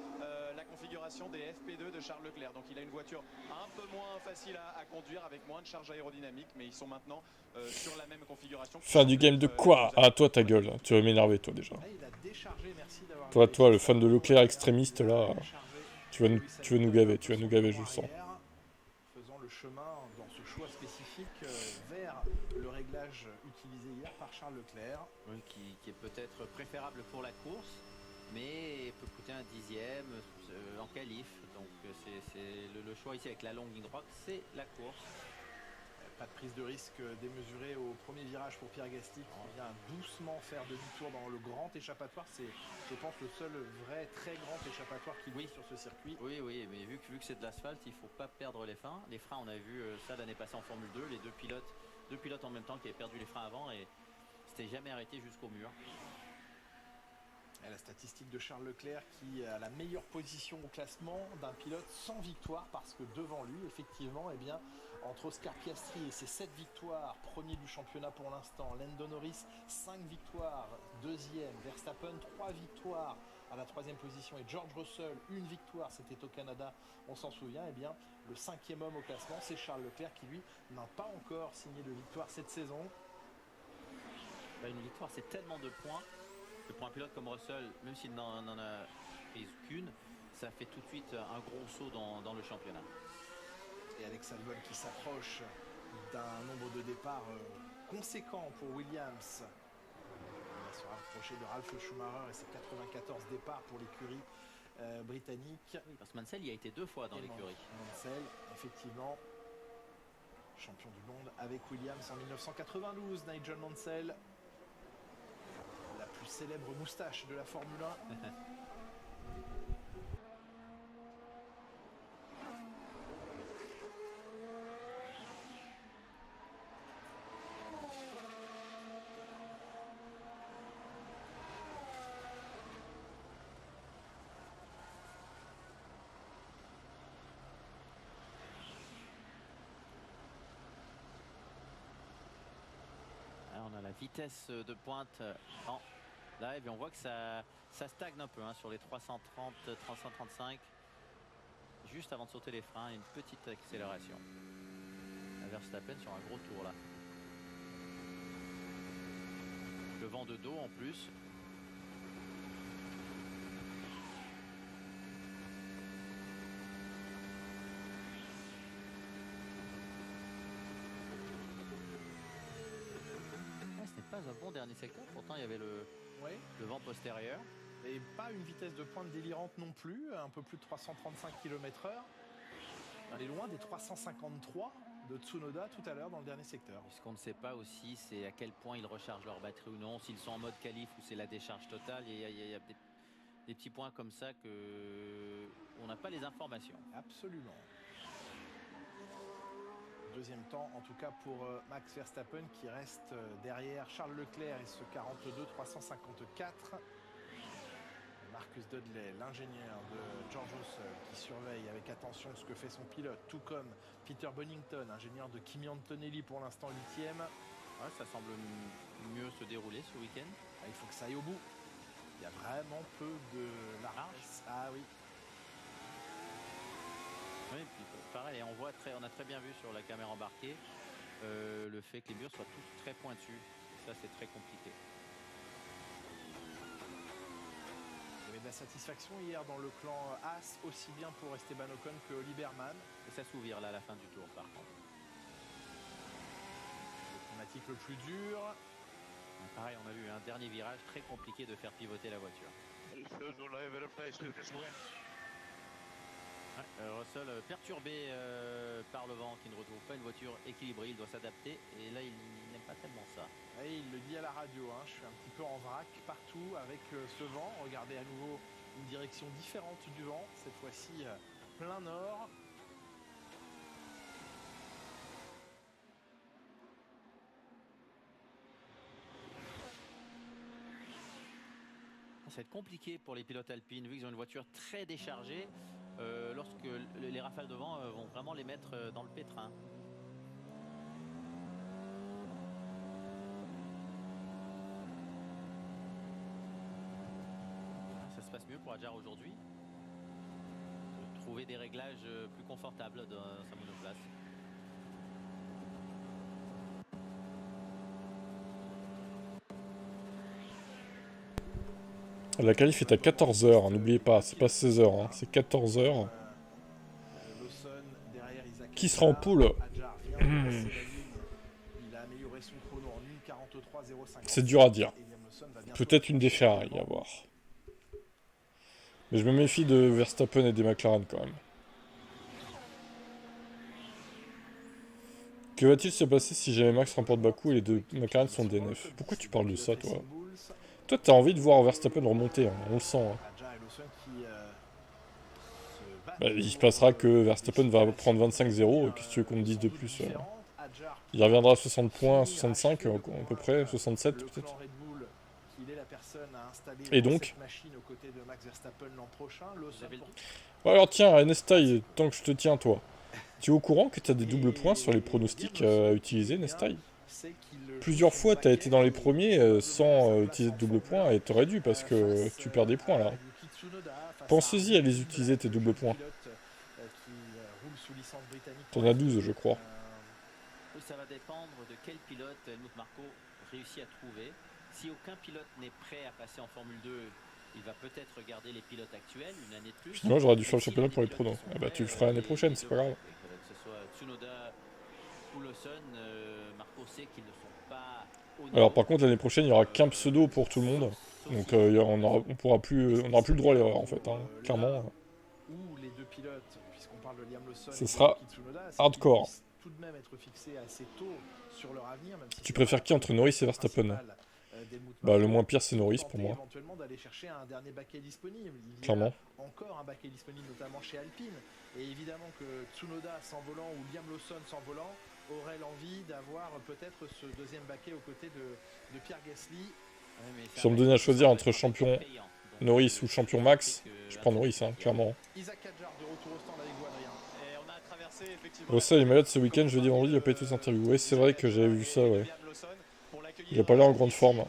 la configuration des FP2 de Charles Leclerc. Donc il a une voiture un peu moins facile à conduire avec moins de charge aérodynamique, mais ils sont maintenant sur la même configuration. Fin du game de quoi? Ah, toi ta gueule, tu vas m'énerver toi déjà. Toi, le fan de Leclerc extrémiste là, tu vas nous gaver, je le sens. Faisant le chemin dans ce choix spécifique vers le réglage utilisé hier par Charles Leclerc. Oui, qui est peut-être préférable pour la course, mais peut coûter un dixième en qualif. Donc c'est le choix ici avec la longue ligne droite, c'est la course. Pas de prise de risque démesurée au premier virage pour Pierre Gasly qui vient doucement faire demi-tour dans le grand échappatoire. C'est, je pense, le seul vrai très grand échappatoire qui brille sur ce circuit. Oui, mais vu que c'est de l'asphalte, il ne faut pas perdre les freins. Les freins, on a vu ça l'année passée en Formule 2, les deux pilotes en même temps qui avaient perdu les freins avant et c'était jamais arrêté jusqu'au mur. Et la statistique de Charles Leclerc qui a la meilleure position au classement d'un pilote sans victoire parce que devant lui, effectivement, eh bien, entre Oscar Piastri et ses 7 victoires, premier du championnat pour l'instant, Lando Norris 5 victoires, deuxième, Verstappen 3 victoires à la 3e position et George Russell 1 victoire, c'était au Canada, on s'en souvient, eh bien, le 5e homme au classement, c'est Charles Leclerc qui lui n'a pas encore signé de victoire cette saison. Une victoire, c'est tellement de points que pour un pilote comme Russell, même s'il n'en a prise qu'une, ça fait tout de suite un gros saut dans le championnat. Et Alex Albon qui s'approche d'un nombre de départs conséquent pour Williams. Il va se rapprocher de Ralf Schumacher et ses 94 départs pour l'écurie britannique. Oui, parce que Mansell y a été 2 fois dans l'écurie. Mansell, effectivement, champion du monde avec Williams en 1992, Nigel Mansell. La plus célèbre moustache de la Formule 1. vitesse de pointe en live et on voit que ça stagne un peu hein, sur les 330, 335. Juste avant de sauter les freins, une petite accélération. Verstappen sur un gros tour là. Le vent de dos en plus. Ce n'est pas un bon dernier secteur, pourtant il y avait le vent postérieur. Et pas une vitesse de pointe délirante non plus, un peu plus de 335 km/h. On est loin des 353 de Tsunoda tout à l'heure dans le dernier secteur. Ce qu'on ne sait pas aussi, c'est à quel point ils rechargent leur batterie ou non, s'ils sont en mode qualif ou c'est la décharge totale. Il y a des petits points comme ça que on n'a pas les informations. Absolument. Deuxième temps, en tout cas pour Max Verstappen qui reste derrière Charles Leclerc et ce 42-354. Marcus Dudley, l'ingénieur de George Russell, qui surveille avec attention ce que fait son pilote, tout comme Peter Bonington, ingénieur de Kimi Antonelli pour l'instant 8e. Ouais, ça semble mieux se dérouler ce week-end. Il faut que ça aille au bout. Il y a vraiment peu de largesse. Ah oui. Oui, puis pareil, on a très bien vu sur la caméra embarquée le fait que les murs soient tous très pointus. Et ça, c'est très compliqué. Il y avait de la satisfaction hier dans le clan As, aussi bien pour Esteban Ocon que Liberman. Et ça s'ouvre là à la fin du tour, par contre. Le pneumatique le plus dur. Pareil, on a vu un dernier virage très compliqué de faire pivoter la voiture. Russell perturbé par le vent qui ne retrouve pas une voiture équilibrée, il doit s'adapter et là il n'aime pas tellement ça. Et il le dit à la radio, je suis un petit peu en vrac partout avec ce vent. Regardez à nouveau une direction différente du vent, cette fois-ci plein nord. Ça va être compliqué pour les pilotes alpines vu qu'ils ont une voiture très déchargée. Lorsque les rafales de vent vont vraiment les mettre dans le pétrin. Ça se passe mieux pour Hadjar aujourd'hui. Trouver des réglages plus confortables dans sa monoplace. La qualif est à 14h, n'oubliez pas, c'est pas 16h, c'est 14h. Qui sera en poule? C'est dur à dire. Peut-être une des Ferrari à voir. Mais je me méfie de Verstappen et des McLaren quand même. Que va-t-il se passer si jamais Max remporte Bakou et les deux McLaren sont DNF? Pourquoi tu parles de ça, toi? Toi, t'as envie de voir Verstappen remonter, on le sent. Bah, il se passera que Verstappen va prendre 25-0, qu'est-ce que tu veux qu'on me dise de plus? Il reviendra à 60 points, 65 à peu près, 67 peut-être. Et donc ouais, alors tiens, Nestai, tant que je te tiens toi, tu es au courant que tu as des doubles points sur les pronostics à utiliser, Nestai? Plusieurs fois tu as été dans les premiers sans utiliser de double points et t'aurais dû parce que tu perds des points là. Pense-y à les utiliser tes doubles points. T'en as 12 je crois. Oui, ça va dépendre de quel pilote Helmut Marko réussit à trouver. Si aucun pilote n'est prêt à passer en Formule 2, il va peut-être regarder les pilotes actuels une année de plus. Sinon j'aurais dû faire le championnat pour les pronos. Ah bah tu le feras l'année prochaine, c'est pas grave. Que ce soit Tsunoda ou Lawson, Marko sait qu'ils ne sont pas au niveau. Alors par contre l'année prochaine il n'y aura qu'un pseudo pour tout le monde. Donc on n'aura plus le droit à l'erreur en fait, clairement. Ce sera hardcore. Tout de même être fixé assez tôt sur leur avenir, même si tu préfères qui entre Norris et Verstappen? Bah le moins pire c'est Norris pour moi. Éventuellement d'aller chercher un dernier baquet disponible. Il y clairement. a encore un baquet disponible notamment chez Alpine. Et évidemment que Tsunoda s'envolant ou Liam Lawson s'envolant aurait l'envie d'avoir peut-être ce deuxième baquet aux côtés de Pierre Gasly. Si on me donnait à choisir entre champion Norris ou champion Max, je prends Norris, clairement. Isaac Hadjar de retour au stand avec vous, Adrien. Et on a traversé effectivement. Russell est malade ce week-end, jeudi vendredi, il a pas été aux interviews. Oui, c'est vrai que j'avais vu ça, ouais. accueillir. Il a pas l'air en grande forme.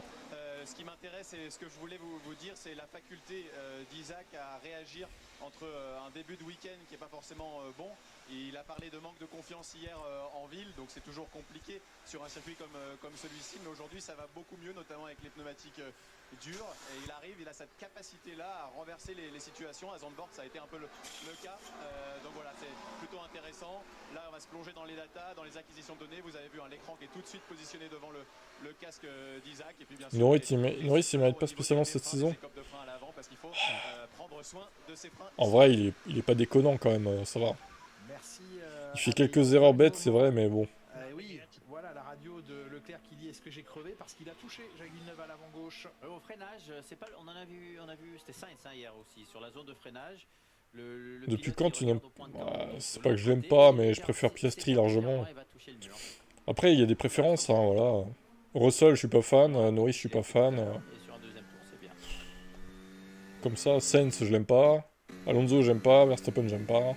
Ce qui m'intéresse et ce que je voulais vous dire, c'est la faculté d'Isaac à réagir entre un début de week-end qui n'est pas forcément bon. Il a parlé de manque de confiance hier en ville, donc c'est toujours compliqué sur un circuit comme celui-ci. Mais aujourd'hui, ça va beaucoup mieux, notamment avec les pneumatiques dures. Et il a cette capacité-là à renverser les situations. À Zandvoort, ça a été un peu le cas. Donc voilà, c'est plutôt intéressant. Là, on va se plonger dans les datas, dans les acquisitions de données. Vous avez vu l'écran qui est tout de suite positionné devant le casque d'Isaac. Et puis bien sûr, Norris, il mérite pas spécialement cette saison. En vrai, il est pas déconnant quand même, ça va. Merci. Il fait quelques erreurs bêtes, c'est vrai, mais bon. Oui, voilà la radio de Leclerc qui dit est-ce que j'ai crevé parce qu'il a touché Jacques Villeneuve à l'avant gauche. Au freinage, c'est pas, on a vu, c'était Sainz hier aussi sur la zone de freinage. Depuis quand tu n'aimes c'est pas que je l'aime pas, mais je préfère Piastri largement. Après, il y a des préférences, hein, voilà. Russell, je suis pas fan, Norris, je suis pas fan. Comme ça, Sainz, je l'aime pas. Alonso, j'aime pas. Verstappen, j'aime pas.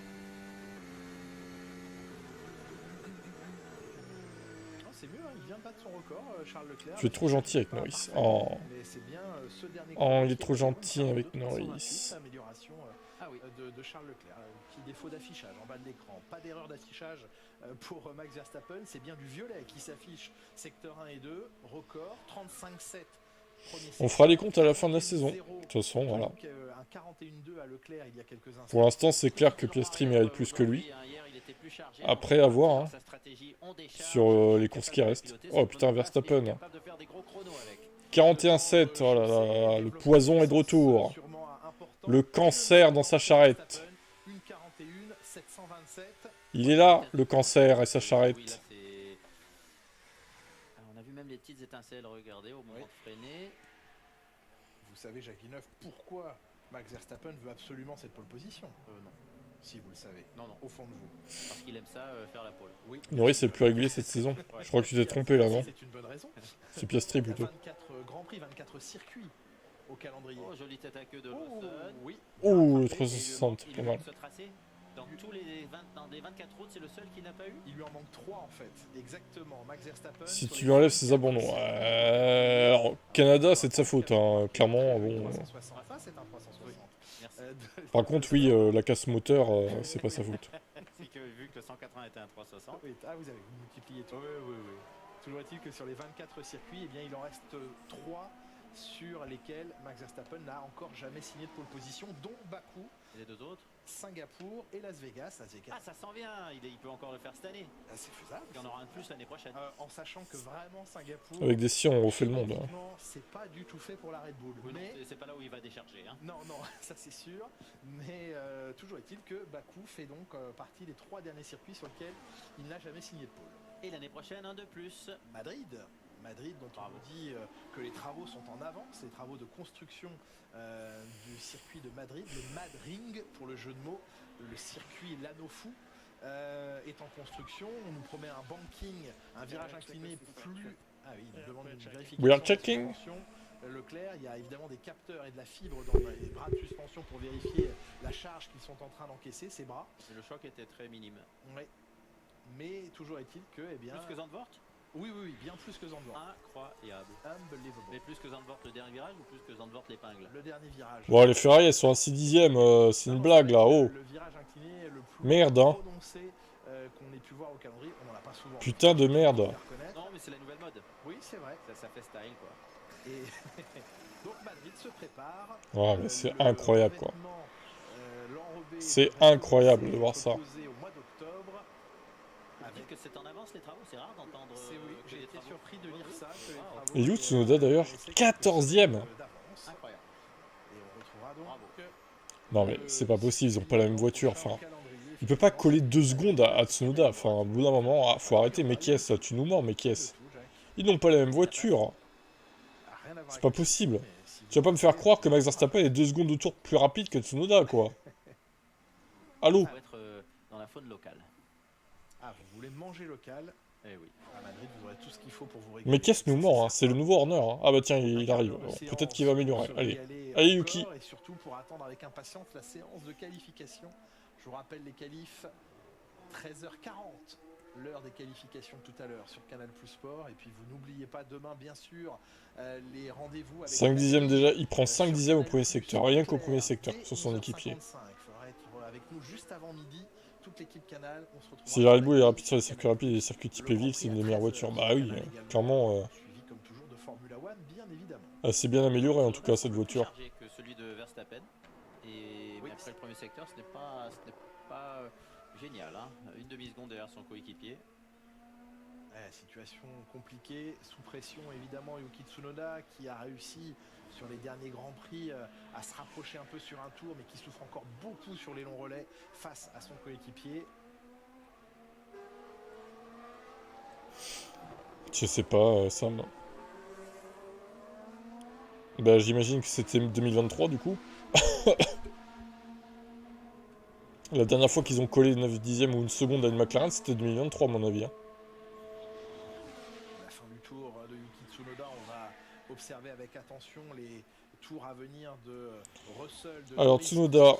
C'est mieux, hein, il vient de battre son record, Charles Leclerc. Je suis trop gentil avec Norris. Oh, il est trop gentil avec Norris. Amélioration de Charles Leclerc. Petit défaut d'affichage en bas de l'écran. Pas d'erreur d'affichage pour Max Verstappen. C'est bien du violet qui s'affiche. Secteur 1 et 2. Record 35-7. On fera les comptes à la fin de la saison. De toute façon, voilà. Pour l'instant, c'est clair que Piastri mérite plus que lui. Après, à voir. Hein. Sur les courses qui restent. Oh putain, Verstappen. 41-7. Oh là là, le poison est de retour. Le cancer dans sa charrette. Il est là, le cancer et sa charrette. On a vu même les petites étincelles, regardez, au moment de freiner. Vous savez, Jacques Villeneuve, pourquoi Max Verstappen veut absolument cette pole position? Non. Si vous le savez. Non, au fond de vous. Parce qu'il aime ça, faire la pole. Oui. Norris c'est le plus régulier cette saison. Je crois que tu t'es trompé là, non? C'est une bonne raison. C'est Piastri plutôt. 24 Grands Prix, 24 circuits au calendrier. Oh, jolie tête à queue de Lawson. Oui. Oh, le 360, pas mal. Dans tous les 24 routes, c'est le seul qui n'a pas eu. Il lui en manque 3 en fait, exactement. Max Verstappen. Si tu lui enlèves ses abandons. Alors, Canada, c'est de sa faute, hein. Clairement. Bon. C'est un 360. Par contre, oui, la casse moteur, c'est pas sa faute. C'est que vu que le 180 était un 360. Oui, ah, vous avez multiplié tout. Oui. Toujours est-il que sur les 24 circuits, eh bien, il en reste 3 sur lesquels Max Verstappen n'a encore jamais signé de pole position, dont Bakou. Et les deux autres? Singapour et Las Vegas. Ah, ça s'en vient, il peut encore le faire cette année. Ah, c'est faisable. Il y en aura un de plus l'année prochaine. En sachant que vraiment Singapour... Avec des si, on refait le monde. Hein. C'est pas du tout fait pour la Red Bull. Oui, mais... c'est pas là où il va décharger. Hein. Non, ça c'est sûr. Mais toujours est-il que Bakou fait donc partie des 3 derniers circuits sur lesquels il n'a jamais signé de pole. Et l'année prochaine, un de plus. Madrid, dont on nous dit que les travaux sont en avance, les travaux de construction du circuit de Madrid, le Madring pour le jeu de mots, le circuit L'Anneau Fou est en construction. On nous promet un banking, un virage incliné plus... Ah oui, il demande une vérification. We are checking. Leclerc, il y a évidemment des capteurs et de la fibre dans les bras de suspension pour vérifier la charge qu'ils sont en train d'encaisser, ces bras. Et le choc était très minime. Oui. Mais toujours est-il que... Eh bien, plus que Zandvoort? Oui, bien plus que Zandvoort. Incroyable. Unbelievable. Mais plus que Zandvoort le dernier virage ou plus que Zandvoort l'épingle? Le dernier virage. Bon, les Ferrari, elles sont à 6 dixièmes, c'est une blague là, oh. Le virage incliné le plus merde, hein. prononcé qu'on ait pu voir au calendrier, on n'en a pas souvent. Putain de merde. Non, mais c'est la nouvelle mode. Oui, c'est vrai. Ça fait style, quoi. Et donc Madrid se prépare. Ouais, mais c'est incroyable, quoi. C'est incroyable de voir ça. Au mois d'octobre. Avec que c'est en avance les travaux, c'est rare d'entendre. J'ai été surpris de lire ça. Et Yu Tsunoda d'ailleurs, 14ème. Incroyable. Et on retrouvera donc. Non mais c'est pas possible, ils ont pas la même voiture. Enfin, il peut pas coller 2 secondes à Tsunoda. Enfin, au bout d'un moment, faut arrêter. Mais qui est-ce? Tu nous mens, mais qui est-ce? Ils n'ont pas la même voiture. C'est pas possible. Tu vas pas me faire croire que Max Verstappen est 2 secondes de tour plus rapide que Tsunoda, quoi. Allô? Ça va être dans la faune locale. Ah, vous voulez manger local? Eh oui. À Madrid, vous aurez tout ce qu'il faut pour vous régaler. Mais qu'est-ce nous ment, hein? C'est le nouveau Horner. Hein. Ah bah tiens, il arrive. Bon, peut-être qu'il va améliorer. Allez, Yuki. Et surtout pour attendre avec impatience la séance de qualification. Je vous rappelle les qualifs, 13h40 l'heure des qualifications tout à l'heure sur Canal Plus Sport. Et puis vous n'oubliez pas demain, bien sûr, les rendez-vous avec 5 dixièmes déjà, il prend 5 dixièmes au premier secteur, rien qu'au premier secteur sur son équipier. Il faudra être avec nous juste avant midi. Toute l'équipe Canal, on se retrouve. Si Red Bull est rapide sur les circuits rapides et les circuits type Evil, c'est une des meilleures voitures. Bah oui, clairement. Suivi comme toujours de Formula One, bien évidemment. C'est bien amélioré en tout cas cette voiture. Chargé que celui de Verstappen. Et mais après le premier secteur, ce n'est pas génial. Hein. Une demi-seconde derrière son coéquipier. Situation compliquée, sous pression évidemment Yuki Tsunoda qui a réussi sur les derniers Grands Prix à se rapprocher un peu sur un tour mais qui souffre encore beaucoup sur les longs relais face à son coéquipier. Je sais pas, Sam. Bah j'imagine que c'était 2023 du coup. La dernière fois qu'ils ont collé 9 dixièmes ou une seconde à une McLaren, c'était 2023 à mon avis. Hein. La fin du tour de Yuki Tsunoda, on va observer avec attention les tours à venir de Russell. Alors Tsunoda,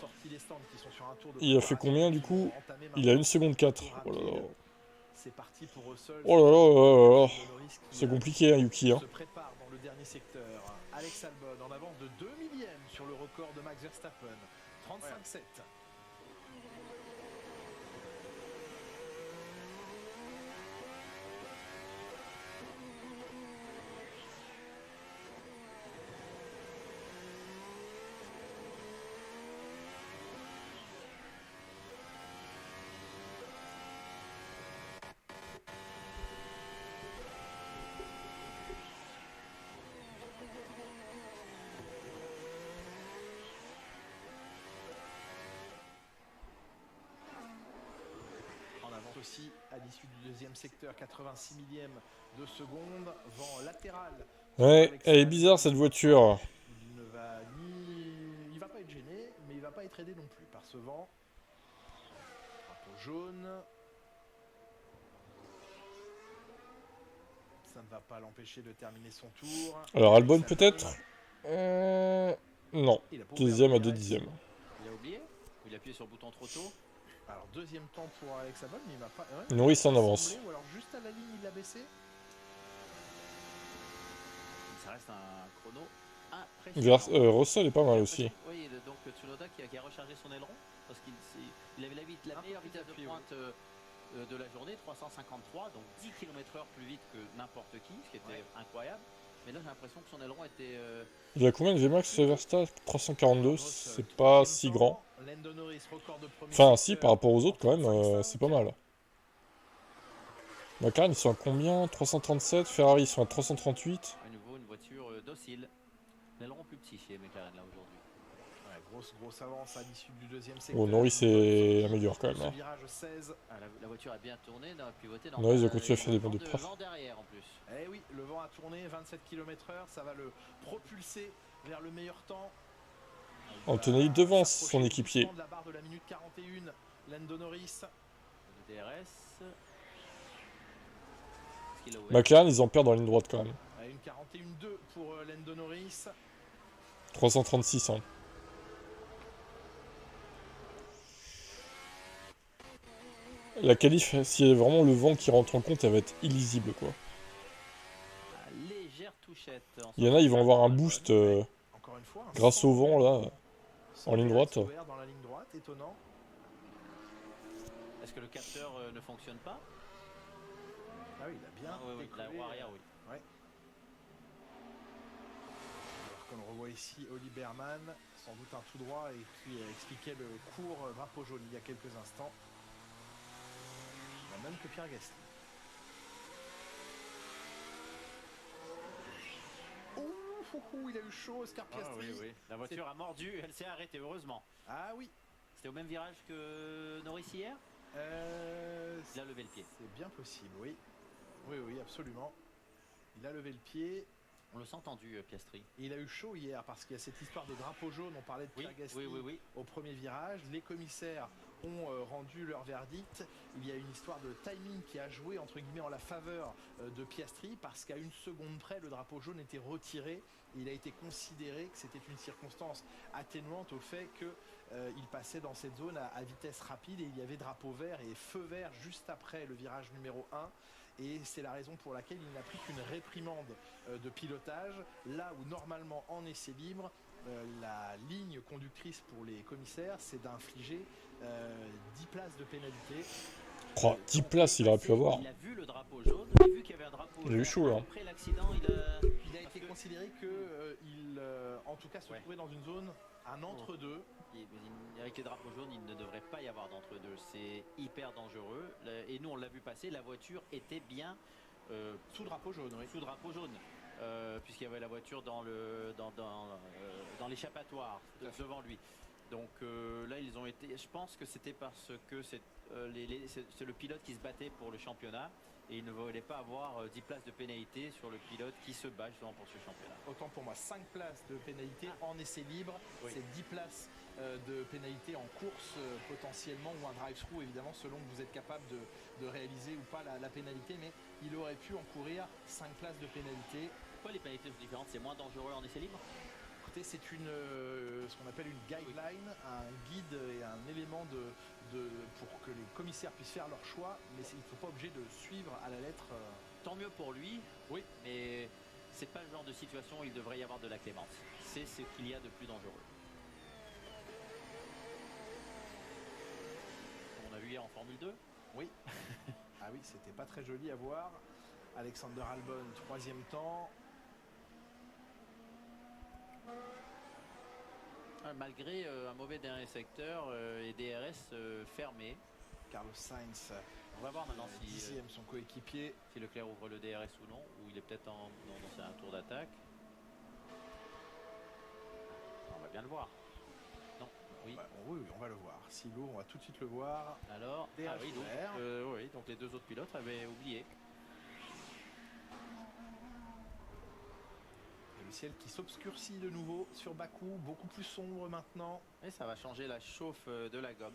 il a fait combien du coup? Il a 1 seconde 4. Oh là là. C'est parti pour Russell. Oh là là là là. C'est compliqué, hein, Yuki. Hein. Se prépare dans le dernier secteur. Alex Albon en avance de 2 millièmes sur le record de Max Verstappen. 35-7. Aussi à l'issue du deuxième secteur, 86 millièmes de seconde, vent latéral. Ouais, elle est bizarre cette voiture. Il va pas être gêné, mais il va pas être aidé non plus par ce vent. Drapeau jaune. Ça ne va pas l'empêcher de terminer son tour. Alors Albon peut-être non, deuxième à 2 dixièmes. Il a oublié? Il a appuyé sur le bouton trop tôt? Alors deuxième temps pour Alex Albon, mais il m'a pas. Norris en avance. Ou alors juste à la ligne, il l'a baissé. Ça reste un chrono impressionnant. Russell est pas mal aussi. Oui, donc Tsunoda qui a rechargé son aileron parce qu'il avait la meilleure vitesse de pointe de la journée, 353, donc 10 km/h plus vite que n'importe qui, ce qui était incroyable. Mais là j'ai l'impression que son aileron était... Il a combien de Vmax ce Verstappen? 342, c'est pas si grand. Enfin si, par rapport aux autres quand même, c'est pas mal. McLaren ils sont à combien? 337, Ferrari ils sont à 338. À nouveau une voiture docile. L'aileron plus petit chez McLaren là aujourd'hui. Grosse avance à l'issue du deuxième secteur. Oh, Norris c'est améliore quand même. Hein. Virage 16. La voiture a bien tourné, n'a pivoté. Norris a continué à faire des bonnes de preuve. Vent derrière en plus. Eh oui, le vent a tourné, 27 km/h, ça va le propulser vers le meilleur temps. Antonelli devance son équipier. De la barre de la minute 41, Lando Norris. Le DRS. McLaren ils en perdent en ligne droite quand même. Une 41-2 pour Lando Norris. 336 hein. La qualif, s'il y a vraiment le vent qui rentre en compte, elle va être illisible quoi. Légère touchette. Il y en a, ils vont avoir un boost grâce au vent là, en ligne droite. Dans la ligne droite, étonnant. Est-ce que le capteur ne fonctionne pas? Ah oui, il a bien. Oui, la roue arrière, oui. Ouais. Alors qu'on le revoit ici, Oli Berman, sans doute un tout droit et qui expliquait le court drapeau jaune il y a quelques instants. La même que Pierre Gasly. Il a eu chaud, Oscar Piastri. Oui. La voiture a mordu, elle s'est arrêtée, heureusement. Ah oui. C'était au même virage que Norris hier? Il a levé le pied. C'est bien possible, oui. Oui, absolument. Il a levé le pied. On le sent tendu, Piastri. Il a eu chaud hier parce qu'il y a cette histoire de drapeau jaune. On parlait de Pierre Gasly au premier virage. Les commissaires ont rendu leur verdict. Il y a une histoire de timing qui a joué entre guillemets en la faveur de Piastri parce qu'à une seconde près, le drapeau jaune était retiré. Il a été considéré que c'était une circonstance atténuante au fait qu'il passait dans cette zone à vitesse rapide et il y avait drapeau vert et feu vert juste après le virage numéro 1. Et c'est la raison pour laquelle il n'a pris qu'une réprimande de pilotage, là où normalement en essai libre, la ligne conductrice pour les commissaires, c'est d'infliger 10 places de pénalité. Oh, 10 places, il aurait pu avoir. Il a vu le drapeau jaune, il a vu qu'il y avait un drapeau Il a eu chaud, hein. Après l'accident, il a été considéré qu'il, en tout cas, se trouvait dans une zone, un entre-deux. Avec les drapeaux jaunes, il ne devrait pas y avoir d'entre-deux. C'est hyper dangereux. Et nous, on l'a vu passer. La voiture était bien sous drapeau jaune, oui. Sous drapeau jaune, puisqu'il y avait la voiture dans l'échappatoire devant lui. Donc là, ils ont été. Je pense que c'était parce que c'est le pilote qui se battait pour le championnat. Et il ne voulait pas avoir 10 places de pénalité sur le pilote qui se bat justement pour ce championnat. Autant pour moi, 5 places de pénalité en essai libre, c'est 10 places de pénalité en course potentiellement, ou un drive-through évidemment, selon que vous êtes capable de réaliser ou pas la pénalité, mais il aurait pu encourir 5 places de pénalité. Pourquoi les pénalités sont différentes? C'est moins dangereux en essai libre? Écoutez, c'est ce qu'on appelle une guideline, un guide et un élément pour que les commissaires puissent faire leur choix, mais ils ne sont pas obligés de suivre à la lettre. Tant mieux pour lui, oui, mais c'est pas le genre de situation où il devrait y avoir de la clémence. C'est ce qu'il y a de plus dangereux. On a vu hier en Formule 2. Oui. Ah oui, c'était pas très joli à voir. Alexander Albon, 3e temps. Malgré un mauvais dernier secteur et DRS fermé. Carlos Sainz, on va voir maintenant si 10e son coéquipier. Si Leclerc ouvre le DRS ou non, ou il est peut-être non, c'est un tour d'attaque. On va bien le voir. Non, oui. Oui, on va le voir. Si l'eau, on va tout de suite le voir. Alors, DRS donc les deux autres pilotes avaient oublié. Le ciel qui s'obscurcit de nouveau sur Bakou, beaucoup plus sombre maintenant. Et ça va changer la chauffe de la gomme.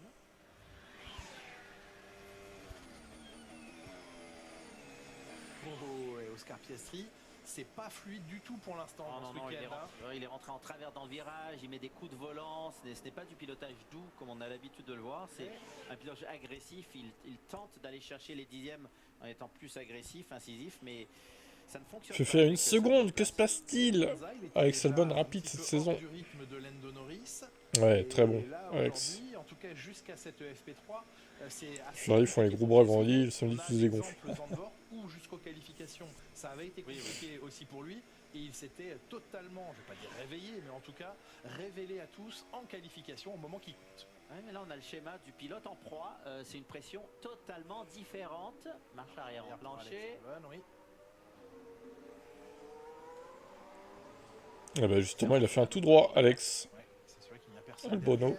Bondo et Oscar Piastri, c'est pas fluide du tout pour l'instant. Il est rentré en travers dans le virage, il met des coups de volant. Ce n'est pas du pilotage doux comme on a l'habitude de le voir. C'est un pilotage agressif. Il tente d'aller chercher les dixièmes en étant plus agressif, incisif, mais ça ne fonctionne pas. Je fais une seconde, que se passe-t-il avec Albon rapide cette saison? Ouais, très bon, Alex. En tout cas, jusqu'à cette FP3, ils font les gros bras grandis, le samedi tous les gonfles. Ou jusqu'aux qualifications, ça avait été compliqué aussi pour lui. Et il s'était totalement, je ne vais pas dire réveillé, mais en tout cas révélé à tous en qualification au moment qui compte. Ouais, mais là on a le schéma du pilote en proie, c'est une pression totalement différente. Marche arrière en plancher. Ah bah justement, il a fait un tout droit, Alex. Ouais, c'est sûr qu'il n'y a personne. Bono.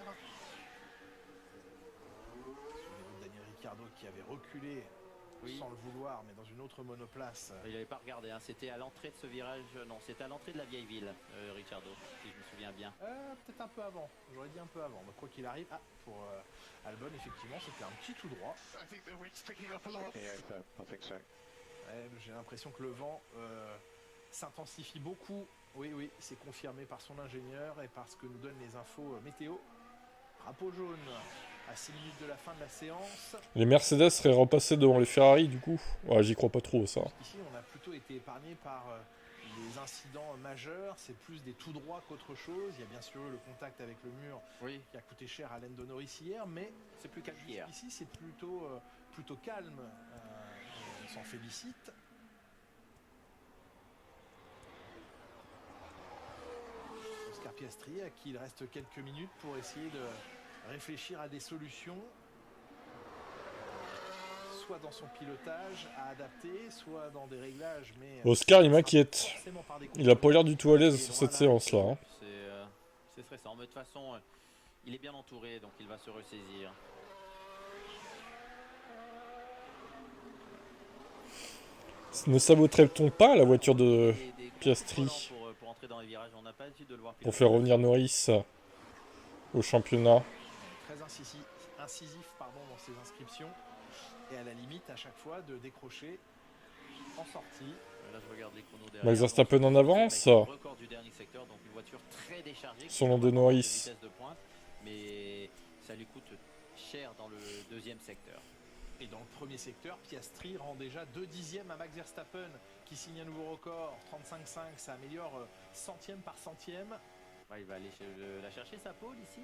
Daniel Ricciardo qui avait reculé sans le vouloir, mais dans une autre monoplace. Il n'avait pas regardé, hein. C'était à l'entrée de ce virage, non, c'était à l'entrée de la vieille ville, Ricciardo, si je me souviens bien. Peut-être un peu avant, j'aurais dit un peu avant. Quoi qu'il arrive, pour Albon, effectivement, c'était un petit tout droit. J'ai l'impression que le vent s'intensifie beaucoup. Oui, c'est confirmé par son ingénieur et par ce que nous donnent les infos météo. Drapeau jaune à 6 minutes de la fin de la séance. Les Mercedes seraient repassés devant les Ferrari du coup. Ouais, j'y crois pas trop ça. Ici, on a plutôt été épargné par les incidents majeurs. C'est plus des tout droits qu'autre chose. Il y a bien sûr le contact avec le mur qui a coûté cher à Lando Norris hier, mais c'est plus calme hier. Ici, c'est plutôt calme. On s'en félicite. Oscar Piastri, à qui il reste quelques minutes pour essayer de réfléchir à des solutions, soit dans son pilotage à adapter, soit dans des réglages. Mais Oscar, il m'inquiète. Il a pas l'air du tout à l'aise sur cette séance-là. Hein. C'est stressant, mais de toute façon, il est bien entouré, donc il va se ressaisir. Ne saboterait-on pas la voiture de Piastri pour entrer dans les virages. On n'a pas l'habitude de le voir. pour faire revenir Norris au championnat. Très incisif dans ses inscriptions. Et à la limite, à chaque fois, de décrocher en sortie. Là, je regarde les chronos derrière. Max Verstappen en avance. Record du dernier secteur, donc une voiture très déchargée. Sur l'onde de Norris. Vitesse de pointe, mais ça lui coûte cher dans le deuxième secteur. Et dans le premier secteur, Piastri rend déjà 2 dixièmes à Max Verstappen qui signe un nouveau record, 35,5, ça améliore centième par centième. Ouais, il va aller la chercher sa pole ici.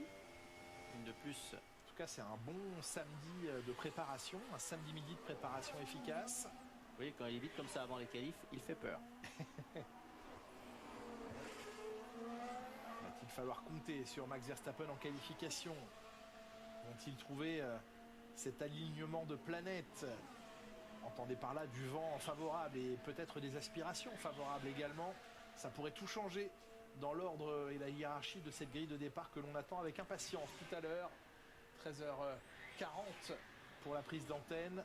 Une de plus. En tout cas, c'est un bon samedi de préparation, un samedi midi de préparation efficace. Oui, quand il est vite comme ça avant les qualifs, il fait peur. Va-t-il falloir compter sur Max Verstappen en qualification? Vont-ils trouver cet alignement de planètes? Entendez par là du vent favorable et peut-être des aspirations favorables également. Ça pourrait tout changer dans l'ordre et la hiérarchie de cette grille de départ que l'on attend avec impatience tout à l'heure. 13h40 pour la prise d'antenne.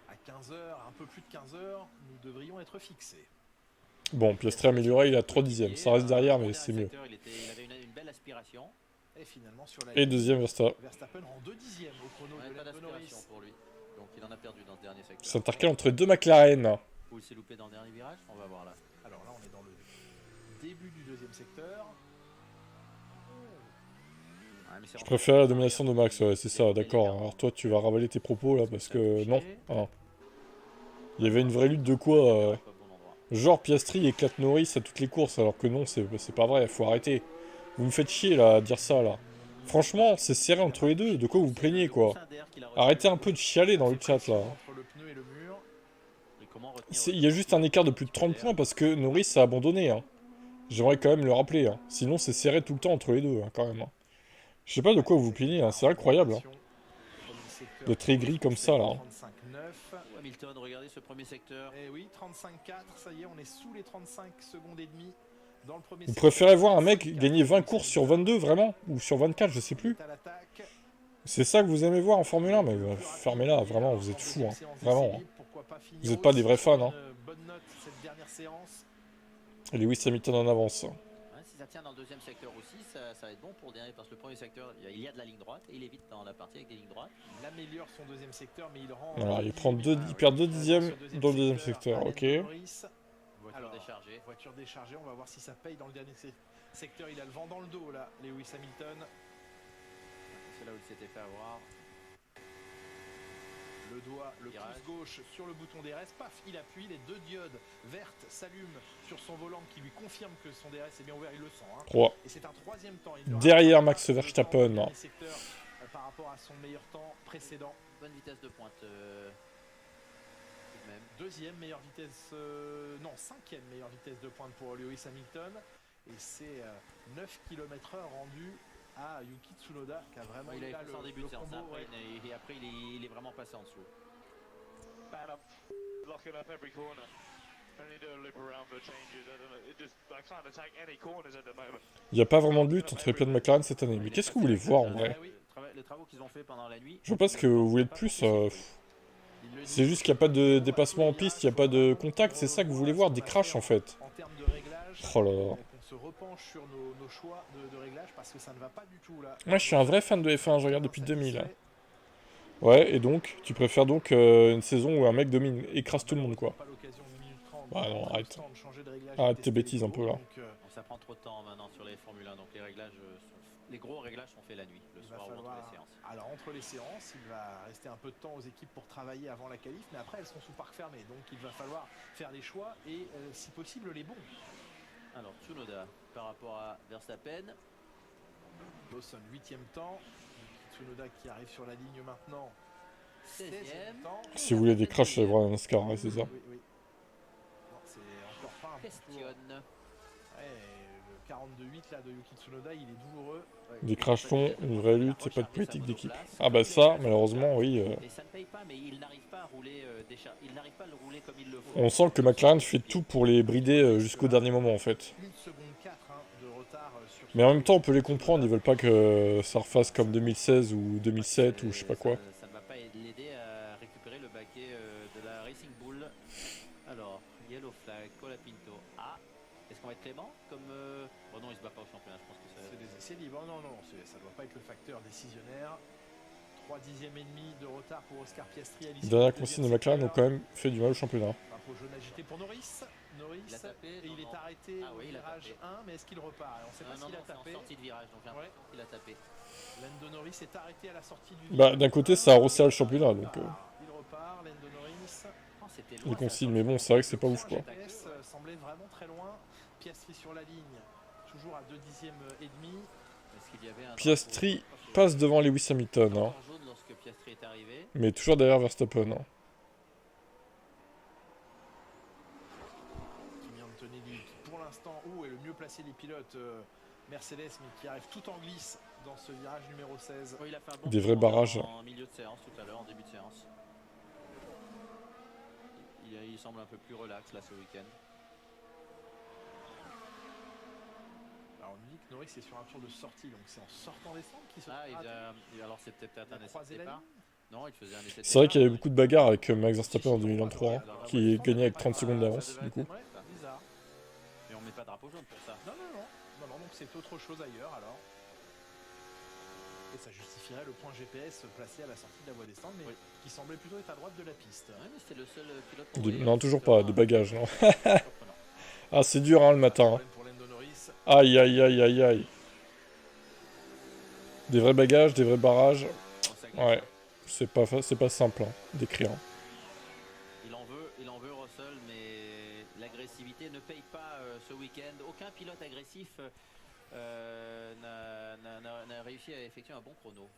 À 15h, un peu plus de 15h, nous devrions être fixés. Bon, Piastri amélioré, il a 3 dixièmes. Ça reste derrière, mais c'est mieux. Il avait une belle aspiration. Et finalement, sur la Et deuxième Verstappen rend 2 dixièmes au chrono de Norris. Pour lui. Donc il en a perdu dans ce dernier secteur. Ça s'intercale entre 2 McLaren. Où il s'est loupé dans le dernier virage, on va voir là. Alors là, on est dans le début du deuxième secteur. Je préfère la domination de Max, ouais, c'est ça, d'accord. Alors toi, tu vas ravaler tes propos là, parce que non. Ah. Il y avait une vraie lutte de quoi genre Piastri éclate Norris à toutes les courses, alors que non, c'est pas vrai, faut arrêter. Vous me faites chier là, à dire ça là. Franchement, c'est serré entre les deux, de quoi vous plaignez quoi. Arrêtez un peu de chialer dans le chat là. Il y a juste un écart de plus de 30 points parce que Norris a abandonné. Hein. J'aimerais quand même le rappeler. Hein. Sinon, c'est serré tout le temps entre les deux, hein, quand même. Hein. Je sais pas de quoi vous plaignez, hein. C'est incroyable. Hein. De très gris comme ça là. Hein. Hamilton, regardez ce premier secteur. Et oui, 35,4, ça y est, on est sous les 35 secondes et demie dans le premier Vous secteur. préférez voir un mec gagner 20 courses sur 22, vraiment? Ou sur 24, je sais plus. C'est ça que vous aimez voir en Formule 1? Mais fermez-la, vraiment, vous êtes fous. Hein. Vraiment. Hein. Vous n'êtes pas des vrais fans. Hein. Et Lewis Hamilton en avance. Si ça tient dans le deuxième secteur aussi, ça va être bon pour le dernier, parce que le premier secteur, il y a de la ligne droite, et il est vite dans la partie avec des lignes droites. Il améliore son deuxième secteur, mais il rend... Alors, il perd 2 dixièmes dans le deuxième secteur, ok. Voiture déchargée, on va voir si ça paye dans le dernier secteur. Il a le vent dans le dos, là, Lewis Hamilton. C'est là où il s'était fait avoir. Le doigt, le pouce gauche sur le bouton DRS, paf, il appuie, les 2 diodes vertes s'allument sur son volant qui lui confirme que son DRS est bien ouvert, il le sent. Hein. 3. Et c'est un troisième temps. Derrière Max Verstappen. Par rapport à son meilleur temps précédent. Bonne vitesse de pointe. Même. Deuxième meilleure vitesse, non, cinquième meilleure vitesse de pointe pour Lewis Hamilton. Et c'est 9 km/h rendu à Yuki Tsunoda qui a vraiment il a là passé en début de séance, combo, après, et après il est vraiment passé en dessous. Il n'y a pas vraiment de lutte entre les pilotes de McLaren cette année. Mais qu'est-ce que vous voulez voir en vrai? Les travaux qu'ils ont fait pendant la nuit. Je vois pas ce que vous voulez de plus. C'est juste qu'il n'y a pas de dépassement en piste, il n'y a pas de contact, c'est ça que vous voulez voir, des crashs en fait. Oh là là. On se repenche sur nos choix de réglage parce que ça ne va pas du tout là. Moi je suis un vrai fan de F1, je regarde depuis 2000. Ouais, et donc, tu préfères donc une saison où un mec domine, écrase tout le monde quoi. Ouais non, arrête. Arrête tes bêtises un peu là. Ça prend trop de temps maintenant sur les Formule 1, donc les gros réglages sont faits la nuit, le soir ou entre les séances. Alors entre les séances, il va rester un peu de temps aux équipes pour travailler avant la qualif, mais après elles sont sous parc fermé, donc il va falloir faire les choix et si possible les bons. Alors Tsunoda par rapport à Verstappen. Lawson 8e temps, Tsunoda qui arrive sur la ligne maintenant. 16e temps. Si vous voulez des crashs, c'est vrai, un NASCAR, ouais, c'est ça. Oui. Non, c'est encore pas un questionne. Le 42-8 là de Yuki Tsunoda, il est douloureux. Des crashs longs, une vraie lutte, c'est pas de politique d'équipe. Ah bah ça, malheureusement, oui. Et ça ne paye pas, mais il n'arrive pas à rouler il n'arrive pas à le rouler comme il le faut. On sent que McLaren fait tout pour les brider jusqu'au dernier moment en fait. 1 seconde 4 de retard sur... Mais en même temps, on peut les comprendre, ils veulent pas que ça refasse comme 2016 ou 2007 ou je sais pas quoi. Ça ne va pas l'aider à récupérer le baquet de la Racing Bull. Alors, Yellow Flag, Colapinto. vont être cléments comme bon non, il se bat pas au championnat, je pense que ça. C'est des essais libres. Non, ça doit pas être le facteur décisionnaire. 3 dixièmes et demi de retard pour Oscar Piastri. Dernière consigne de McLaren ont quand même fait du mal au championnat. Drapeau jaune agité pour Norris. Il a tapé, et il est arrêté au virage 1, mais est-ce qu'il repart? On ne sait pas s'il a tapé. En sortie de virage, donc il a tapé. Lando Norris est arrêté à la sortie du virage. Bah, d'un côté, ça a resserré le championnat, donc... Il repart, Lando Norris. Les consignes, mais bon, c'est vrai que c'est pas ouf, quoi. GPS semblait vraiment très loin. Piastri sur la ligne, toujours à 2 dixièmes et demi. Piastri passe devant Lewis Hamilton, hein. Mais toujours derrière Verstappen, hein. Kimi Antonelli, qui pour l'instant, est le mieux placé des pilotes Mercedes, mais qui arrive tout en glisse dans ce virage numéro 16. Il a fait un bon des vrais barrages. En milieu de séance tout à l'heure, en début de séance. Il semble un peu plus relax là ce week-end. Alors on nous dit que Norris est sur un tour de sortie, donc c'est en sortant des centres qu'il se alors c'est peut-être un essai de départ. Non, il faisait un essai de C'est vrai qu'il y avait beaucoup de bagarres avec Max Verstappen en 2023, hein, qui gagnait avec 30 secondes d'avance, du coup. Bizarre. Mais on met pas de drapeau jaune pour ça. Non, donc c'est autre chose ailleurs alors. Et ça justifierait le point GPS placé à la sortie de la voie des stands, mais qui semblait plutôt être à droite de la piste. Ouais, mais c'était le seul pilote. Non, toujours pas, de bagages, non. Ah, c'est dur, hein, le matin. Aïe, aïe, aïe, aïe, aïe. Des vrais bagages, des vrais barrages. Ouais, c'est pas simple, hein, d'écrire. Il en veut Russell, mais l'agressivité ne paye pas ce week-end. Aucun pilote agressif n'a réussi à effectuer un bon chrono.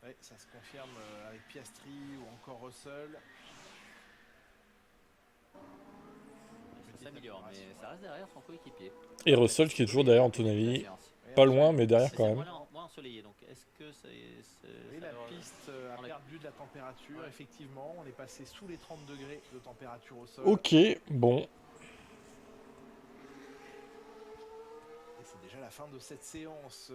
Oui, ça se confirme avec Piastri ou encore Russell. Ça s'améliore, mais ça reste derrière son coéquipier. Et Russell qui est toujours derrière Antonelli. Pas loin, mais derrière quand même. Moins ensoleillé, donc est-ce que oui, la piste a perdu de la température, effectivement. On est passé sous les 30 degrés de température au sol. Ok, bon. Et c'est déjà la fin de cette séance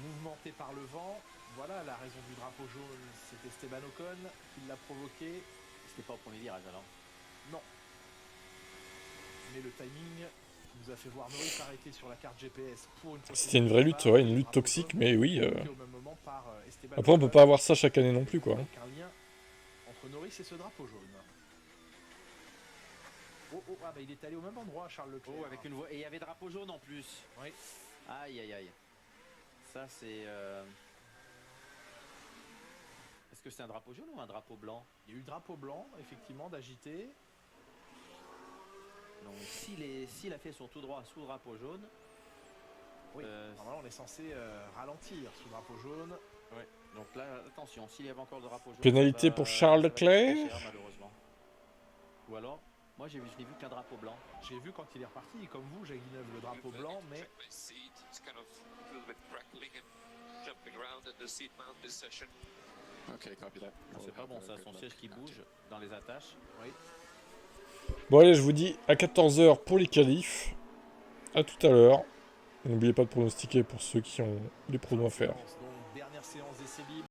mouvementée par le vent. Voilà la raison du drapeau jaune, c'est Esteban Ocon qui l'a provoqué. C'était pas au premier virage alors? Non. Mais le timing nous a fait voir Norris arrêter sur la carte GPS pour une. C'était une vraie lutte, ouais, une lutte toxique, mais oui. Après, on peut pas avoir ça chaque année non plus, quoi. Avec un lien entre Norris et ce drapeau jaune. Bah il est allé au même endroit, Charles Leclerc. Avec une voie. Et il y avait drapeau jaune en plus. Oui. Aïe, aïe, aïe. Ça, c'est. Est-ce que c'est un drapeau jaune ou un drapeau blanc? Il y a eu le drapeau blanc, effectivement, d'agiter. Donc s'il a fait son tout droit sous drapeau jaune, oui, normalement on est censé ralentir sous drapeau jaune. Ouais. Donc là, attention, s'il y avait encore le drapeau jaune. Pénalité pour Charles Leclerc. Malheureusement. Ou alors, moi je n'ai vu qu'un drapeau blanc. J'ai vu quand il est reparti, comme vous, j'ai Guineuve le drapeau blanc, mais. C'est pas bon ça, son siège qui bouge dans les attaches. Oui. Bon allez, je vous dis à 14 h pour les qualifs. A tout à l'heure. N'oubliez pas de pronostiquer pour ceux qui ont des pronos à faire. Donc, dernière séance d'essai libre.